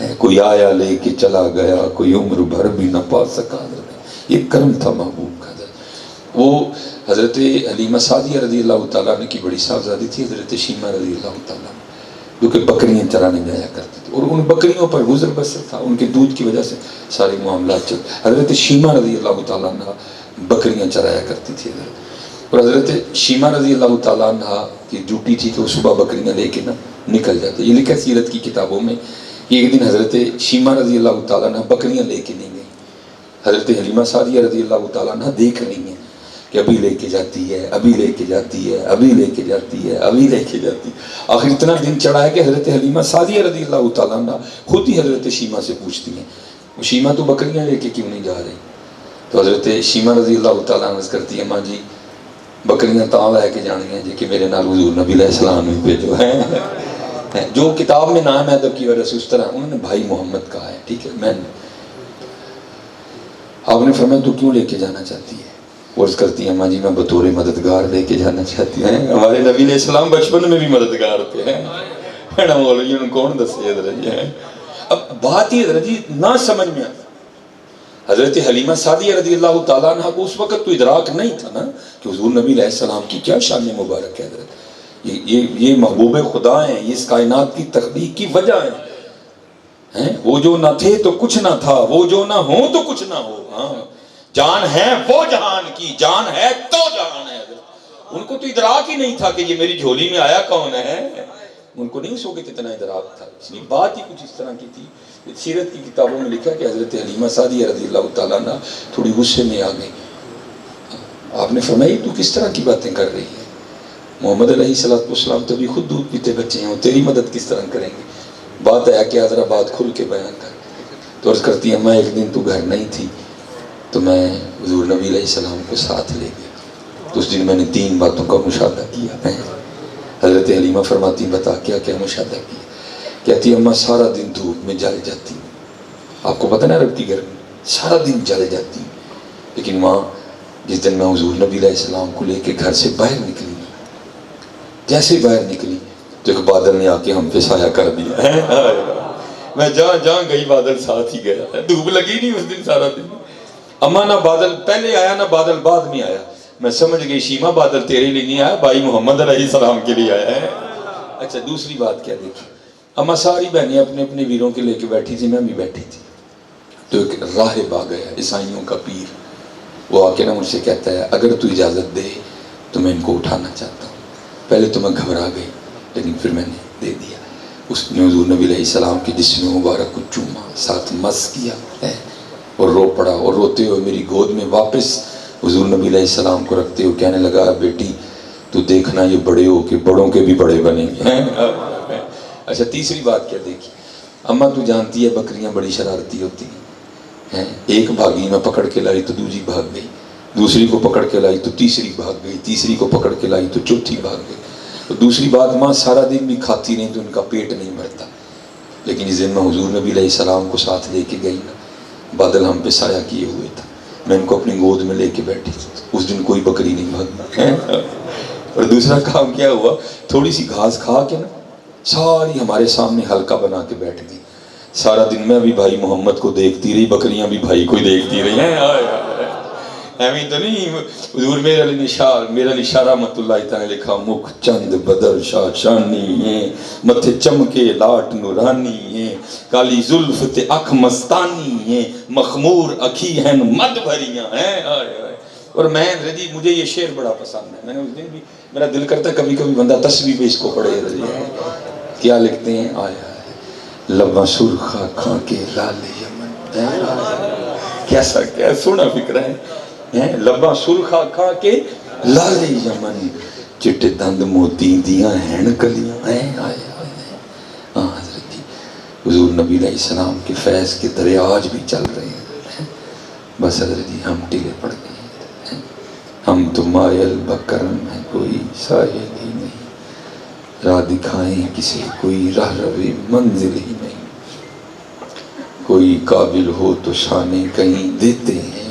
جی، کوئی آیا لے کے چلا گیا، کوئی عمر بھر بھی نہ پا سکا حضرت، یہ کرم تھا محبوب کا حضرت۔ وہ حضرت حلیمہ سعدیہ رضی اللہ تعالیٰ عنہ کی بڑی صاحبزادی تھی حضرت شیمہ رضی اللہ تعالیٰ عنہ، جو کہ بکریاں چرانے جایا کرتے تھے، اور ان بکریوں پر گزر بسر تھا، ان کے دودھ کی وجہ سے سارے معاملات چلتے۔ حضرت شیمہ رضی اللہ تعالیٰ عنہ بکریاں چرایا کرتی تھی حضرت، اور حضرت شیمہ رضی اللہ تعالیٰ عنہ کی ڈیوٹی تھی کہ وہ صبح بکریاں لے کے نکل جاتے۔ یہ لکھا سیرت کی کتابوں میں کہ ایک دن حضرت شیمہ رضی اللہ تعالیٰ عنہ بکریاں لے کے نہیں گئی، حضرت حلیمہ سعدیہ رضی اللہ تعالیٰ عنہ دیکھ رہی ہیں کہ ابھی لے کے جاتی ہے، ابھی لے کے جاتی ہے، ابھی لے کے جاتی ہے، ابھی لے کے جاتی ہے۔ آخر اتنا دن چڑھا ہے کہ حضرت حلیمہ سعدیہ رضی اللہ تعالیٰ عنہ خود ہی حضرت شیمہ سے پوچھتی ہیں، وہ شیمہ تو بکریاں لے کے کیوں نہیں جا رہی؟ تو حضرت شیمہ رضی اللہ تعالیٰ عنہ کرتی ہے، ماں جی بکریاں تاں لے کے جانی ہیں جی کہ میرے نال حضور نبی علیہ السلام نے بھیجو ہے، جو کتاب میں نام ہے ادب کی وجہ سے اس طرح انہوں نے بھائی محمد کہا ہے، ٹھیک ہے۔ میں آپ نے فرمایا تو کیوں لے کے جانا چاہتی ہے؟ عرض کرتی ہیں، ماں جی میں بطور مددگار لے کے جانا چاہتی ہیں، ہمارے نبی علیہ السلام بچپن میں بھی مددگار تھے، ہے مولوی ان کون دسے حضرت جی۔ اب بات ہی حضرت جی نہ سمجھ میں آتا، حضرت حلیمہ سعدیہ رضی اللہ تعالیٰ عنہ کو اس وقت تو ادراک نہیں تھا نا کہ حضور نبی علیہ السلام کی کیا شان مبارک ہے حضرت، یہ محبوب خدا ہیں، یہ اس کائنات کی تخلیق کی وجہ ہیں، وہ جو نہ تھے تو کچھ نہ تھا، وہ جو نہ ہو تو کچھ نہ ہو، ہاں جان ہے وہ جہان کی، جان ہے تو جہان ہے حضرت۔ ان کو تو ادراک ہی نہیں تھا کہ یہ میری جھولی میں آیا کون ہے، ان کو نہیں سو کہ اتنا ادراک تھا، اس لیے بات ہی کچھ اس طرح کی تھی۔ سیرت کی کتابوں میں لکھا کہ حضرت حلیمہ سعدیہ رضی اللہ تعالیٰ عنہ تھوڑی غصے میں آ گئی، آپ نے فرمایا تو کس طرح کی باتیں کر رہی ہے، محمد علیہ السلام تو بھی خود دودھ پیتے بچے ہیں، تیری مدد کس طرح کریں گے، بات ہے کہ ذرا بات کھل کے بیان کر۔ تو عرض کرتی ہے، میں ایک دن تو گھر نہیں تھی تو میں حضور نبی علیہ السلام کو ساتھ لے گیا، تو اس دن میں نے 3 باتوں کا مشاہدہ کیا۔ حضرت حلیمہ فرماتی بتا کیا کیا مشاہدہ کیا؟ کہتی اماں سارا دن دھوپ میں جل جاتی، آپ کو پتہ نا عرب کی گرمی سارا دن جل جاتی، لیکن وہاں جس دن میں حضور نبی علیہ السلام کو لے کے گھر سے باہر نکلی، جیسے باہر نکلی تو ایک بادل نے آ کے ہم پہ سایہ کر دیا، میں جہاں گئی بادل ساتھ ہی گیا، دھوپ لگی نہیں اس دن سارا دن۔ اما نہ بادل پہلے آیا نہ بادل بعد میں آیا، میں سمجھ گئی شیما بادل تیرے لیے نہیں آیا، بھائی محمد علیہ السلام کے لیے آیا ہے۔ اچھا دوسری بات کیا دیکھی، اما ساری بہنیں اپنے اپنے ویروں کے لے کے بیٹھی تھی، میں بھی بیٹھی تھی، تو ایک راہب آ گیا عیسائیوں کا پیر، وہ آ کے نا مجھ سے کہتا ہے اگر تو اجازت دے تو میں ان کو اٹھانا چاہتا ہوں۔ پہلے تو میں گھبرا گئی لیکن پھر میں نے دے دیا۔ اس نے حضور نبی علیہ السلام کی جسم مبارک کو چوما، ساتھ مس کیا ہے اور رو پڑا، اور روتے ہوئے میری گود میں واپس حضور نبی علیہ السلام کو رکھتے ہوئے کہنے لگا بیٹی تو دیکھنا یہ بڑے ہو کے بڑوں کے بھی بڑے بنیں گے۔ اچھا تیسری بات کیا دیکھی، اماں تو جانتی ہے بکریاں بڑی شرارتی ہوتی ہیں، ایک بھاگی میں پکڑ کے لائی تو دوسری بھاگ گئی، دوسری کو پکڑ کے لائی تو تیسری بھاگ گئی، تیسری کو پکڑ کے لائی تو چوتھی بھاگ گئی۔ تو دوسری بات ماں سارا دن بھی کھاتی نہیں تو ان کا پیٹ نہیں بھرتا، لیکن اس دن میں حضور نبی علیہ السلام کو ساتھ لے کے گئی نا، بادل ہم پہ سایہ کیے ہوئے تھا، میں ان کو اپنی گود میں لے کے بیٹھی تھی، اس دن کوئی بکری نہیں بھاگی۔ اور دوسرا کام کیا ہوا، تھوڑی سی گھاس کھا کے نا ساری ہمارے سامنے حلقہ بنا کے بیٹھ گئی، سارا دن میں بھی بھائی محمد کو دیکھتی رہی، بکریاں بھی بھائی کو دیکھتی رہی ہیں۔ ایویں تو نہیں، حضور میرے علی شاہ رحمت اللہ تعالی نے لکھا مکھ چند بدر شاہ شانی ہیں، متھے چمکے لاٹ نورانی ہیں، کالی زلف تے اکھ مستانی ہیں، مخمور اکھی ہیں مد بھریاں ہیں۔ اور میں جی مجھے یہ شعر بڑا پسند ہے، میں نے اس دن بھی میرا دل کرتا ہے کبھی کبھی بندہ تسبیح بھی اس کو پڑھے۔ کیا لکھتے ہیں، آیا لباں سرخا کھا کے لال یمن، کیسا کیا سونا فکر ہے، لباں سرخا کھا کے لال یمن، چٹے دند موتی دیاں ہیں کلیاں ہیں۔ حضرت جی حضور نبی علیہ السلام کے فیض کے دریا آج بھی چل رہے ہیں، بس حضرت جی ہم ٹیلے پڑ گئے ہیں، ہم تو مائل بکرم ہے کوئی سائل ہی نہیں، راہ دکھائیں کسی کوئی راہ روی منزل ہی نہیں، کوئی قابل ہو تو شانے کہیں دیتے ہیں،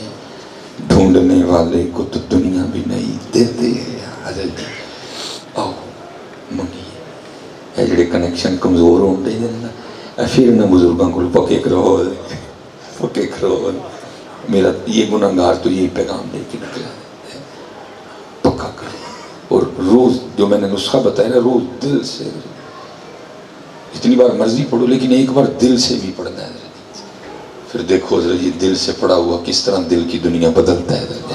ڈھونڈنے والے کو تو دنیا بھی نہیں دیتے ہیں۔ حضرت جی آؤ منگیے، اے جڑے کنیکشن کمزور ہوں دے دینا، پھر نہ بزرگاں کو پکے کرو، میرا یہ گناہگار تو یہ پیغام دے کے نکلا پکا کرو، اور روز جو میں نے نسخہ بتایا نا روز دل سے، اتنی بار مرضی پڑھو لیکن ایک بار دل سے بھی پڑھنا ہے، پھر دیکھو حضرت یہ دل سے پڑھا ہوا کس طرح دل کی دنیا بدلتا ہے حضرت۔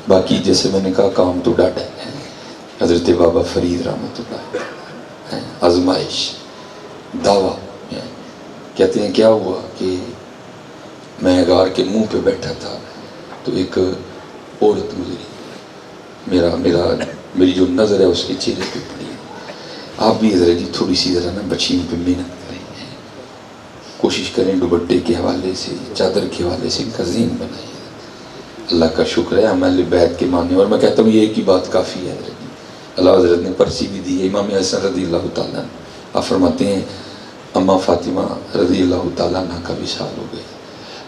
باقی جیسے میں نے کہا کام تو ڈاٹا ہے، حضرت بابا فرید رحمت اللہ، آزمائش دعویٰ، کہتے ہیں کیا ہوا کہ میں غار کے منہ پہ بیٹھا تھا تو ایک عورت گزری، میری جو نظر ہے اس کے چہرے پہ پڑی، آپ بھی حضرت جی تھوڑی سی ذرا نا بچیوں پہ محنت کریں، کوشش کریں دوپٹے کے حوالے سے چادر کے حوالے سے ان کا ذہن بنائیں۔ اللہ کا شکر ہے ہم اہل بیت کے ماننے، اور میں کہتا ہوں یہ ایک ہی بات کافی ہے حضرت جی، اللہ حضرت نے پرچی بھی دی ہے، امام حسن رضی اللہ تعالیٰ آپ فرماتے ہیں اماں فاطمہ رضی اللہ تعالیٰ عنہ کا وصال ہو گیا۔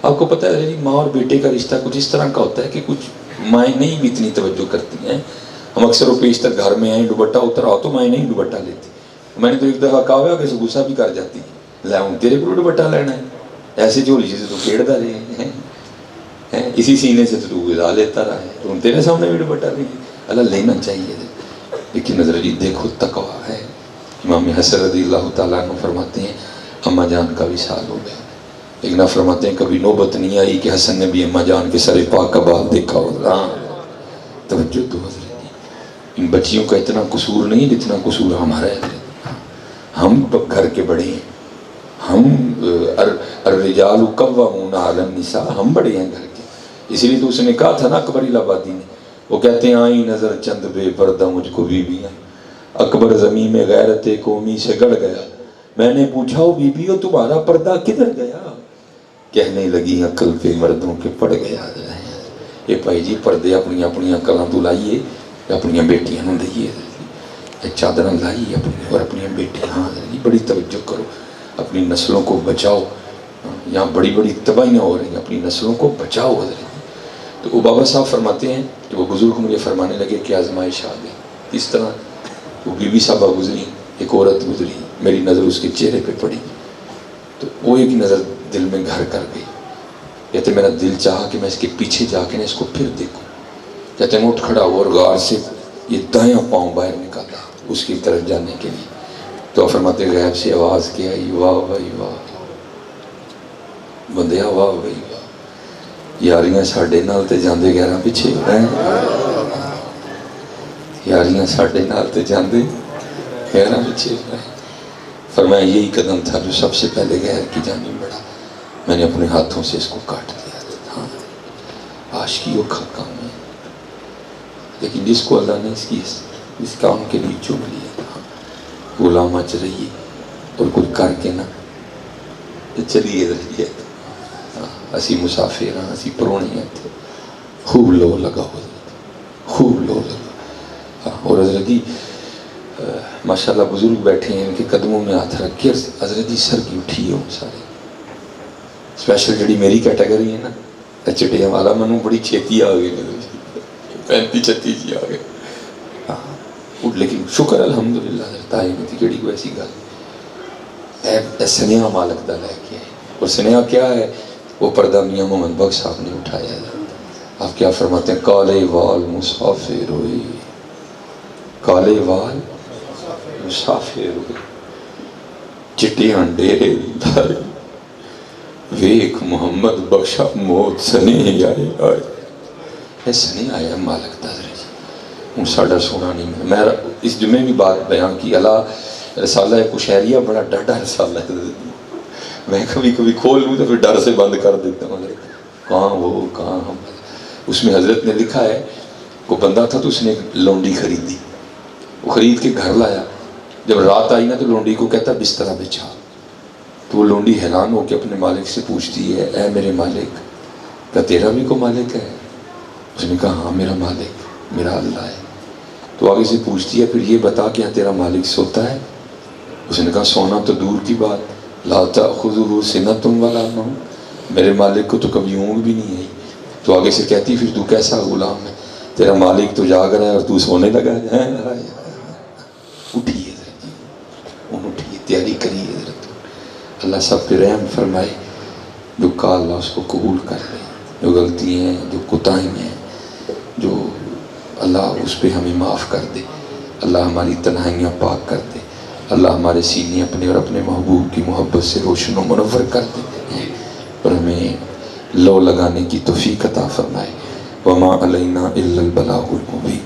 آپ کو پتہ ہے ماں اور بیٹے کا رشتہ کچھ اس طرح کا ہوتا ہے کہ کچھ مائیں نہیں بھی اتنی توجہ کرتی ہیں، ہم اکثر و بیشتر گھر میں آئیں دوپٹہ اتر آؤ تو مائیں نہیں دوپٹہ لیتی، میں نے تو ایک دفعہ کہا ہوا کہ غصہ بھی کر جاتی ہے، لے ہوں تیرے کو دوپٹہ لینا ہے، ایسے جھولی سے تو کھیڑتا رہے ہیں، اسی سینے سے تو غذا لیتا رہا ہے، تو تیرے سامنے بھی دوپٹہ نہیں، اللہ لینا چاہیے، لیکن نظر جی دیکھو تقویٰ ہے۔ امام حسن رضی اللہ تعالیٰ عنہ فرماتے ہیں اماں جان کا وصال ہو گیا، لیکن آپ فرماتے ہیں کبھی نوبت نہیں آئی کہ حسن نے بھی اماں جان کے سر پاک کا بال دیکھا ہو۔ توجہ تو حضرت ان بچیوں کا اتنا قصور نہیں جتنا قصور ہمارا ہے، ہم گھر کے بڑے ہیں، ہم الرجال قوامون علی النساء، ہم بڑے ہیں گھر کے، اسی لیے تو اس نے کہا تھا نا اکبر الہٰبادی نے، وہ کہتے ہیں آئی نظر چند بے پردہ مجھ کو بیویاں، اکبر زمین میں غیرت قومی سے گڑ گیا، میں نے پوچھا او بیویو تمہارا پردہ کدھر گیا، کہنے لگی عقل پہ مردوں کے پڑ گیا۔ یہ بھائی جی پردے اپنی اپنی عقلاں تو لائیے، اپنی بیٹیاں نوں دئیے، چادریں لائیے اپنی اور اپنی بیٹیاں، بڑی توجہ کرو، اپنی نسلوں کو بچاؤ، یہاں بڑی بڑی تباہیاں ہو رہی ہیں، اپنی نسلوں کو بچاؤ حضرت۔ تو وہ بابا صاحب فرماتے ہیں کہ وہ بزرگ مجھے فرمانے لگے کہ آزمائش آ گئی۔ اس طرح وہ بی بی صاحبہ گزری، ایک عورت گزری، میری نظر اس کے چہرے پہ پڑی تو وہ ایک نظر دل میں گھر کر گئی۔ کہتے میرا دل چاہا کہ میں اس کے پیچھے جا کے اس کو پھر دیکھوں۔ کہتے میں اٹھ کھڑا ہوا اور غار سے یہ دایاں پاؤں باہر نکالا اس کی طرف جانے کے لیے۔ تو فرماتے غیب سے آواز کیا، واہ بھائی واہ بندیا، واہ بھائی واہ، یاریاں ساڈے نال تے جاندے غیراں پیچھے ہیں، یاریاں ساڈے نال تے جاندے غیراں پیچھے ہیں۔ فرمایا یہی قدم تھا جو سب سے پہلے غیر کی جانب بڑھا، میں نے اپنے ہاتھوں سے اس کو کاٹ دیا۔ ہاں عاشقی اوکھا کام ہے، لیکن جس کو اللہ نے اس کام کے لیے چن لیا، غلام اچ رہی اور کچھ کر کے نہ چلیے رہیے، اسی مسافر ہاں، اسی پرونے تھے، خوب لو لگا حضرت، خوب لو لگا۔ اور حضرت جی ماشاءاللہ بزرگ بیٹھے ہیں، ان کے قدموں میں ہاتھ رکھ کے حضرت جی سر کی اٹھی ہو سارے۔ اسپیشل جڑی میری کیٹیگری ہے نا چٹیاں والا، منو بڑی چھیتی آ گئی، 35-36 جی آ گئے۔ لیکن شکر الحمدللہ حضرت آئی نہیں تھی، کیڑی کوئی ایسی گل اے سنیہ مالک دا لے کے آئے۔ اور سنیہ کیا ہے؟ وہ پردہ میاں محمد بخش صاحب نے اٹھایا ہے۔ آپ کیا فرماتے ہیں؟ کالے وال مسافر ہوئی، کالے وال مسافر ہوئی، چٹیاں ڈیرے دھارے، ویک محمد بخشا موت سنے آئے آئے۔ اے سنے آیا مالک دا حضرت ہوں ساڑھا سونا نہیں۔ میں اس جمعے بھی بات بیان کی، اللہ رسالہ کشہریہ بڑا ڈاڈا رسالہ ہے، میں کبھی کبھی کھول لوں تو پھر ڈر سے بند کر دیتا ہوں، کہاں وہ کہاں ہم۔ اس میں حضرت نے لکھا ہے وہ بندہ تھا تو اس نے ایک لونڈی خریدی، وہ خرید کے گھر لایا، جب رات آئی نا تو لونڈی کو کہتا بسترا بچھا۔ تو وہ لونڈی حیران ہو کے اپنے مالک سے پوچھتی ہے اے میرے مالک، کیا تیرا بھی کوئی مالک ہے؟ اس نے کہا ہاں میرا مالک میرا اللہ ہے۔ تو آگے سے پوچھتی ہے پھر یہ بتا کہ تیرا مالک سوتا ہے؟ اس نے کہا سونا تو دور کی بات، لا تأخذہ سنۃ ولا نوم، میرے مالک کو تو کبھی اونگ بھی نہیں ہے۔ تو آگے سے کہتی پھر تو کیسا غلام ہے، تیرا مالک تو جاگ رہا ہے اور تو سونے لگا ہے۔ اٹھیے اٹھیے، تیاری کریے حضرت، اللہ سب پہ رحم فرمائے، جو کہا اللہ اس کو قبول کر لے، جو غلطی ہیں جو کوتاہیاں ہیں جو اللہ اس پہ ہمیں معاف کر دے، اللہ ہماری تنہائیاں پاک کر دے، اللہ ہمارے سینے اپنے اور اپنے محبوب کی محبت سے روشن و منور کر دے، اور ہمیں لو لگانے کی توفیق عطا فرمائے۔ وما علینا الا البلاغ المبین۔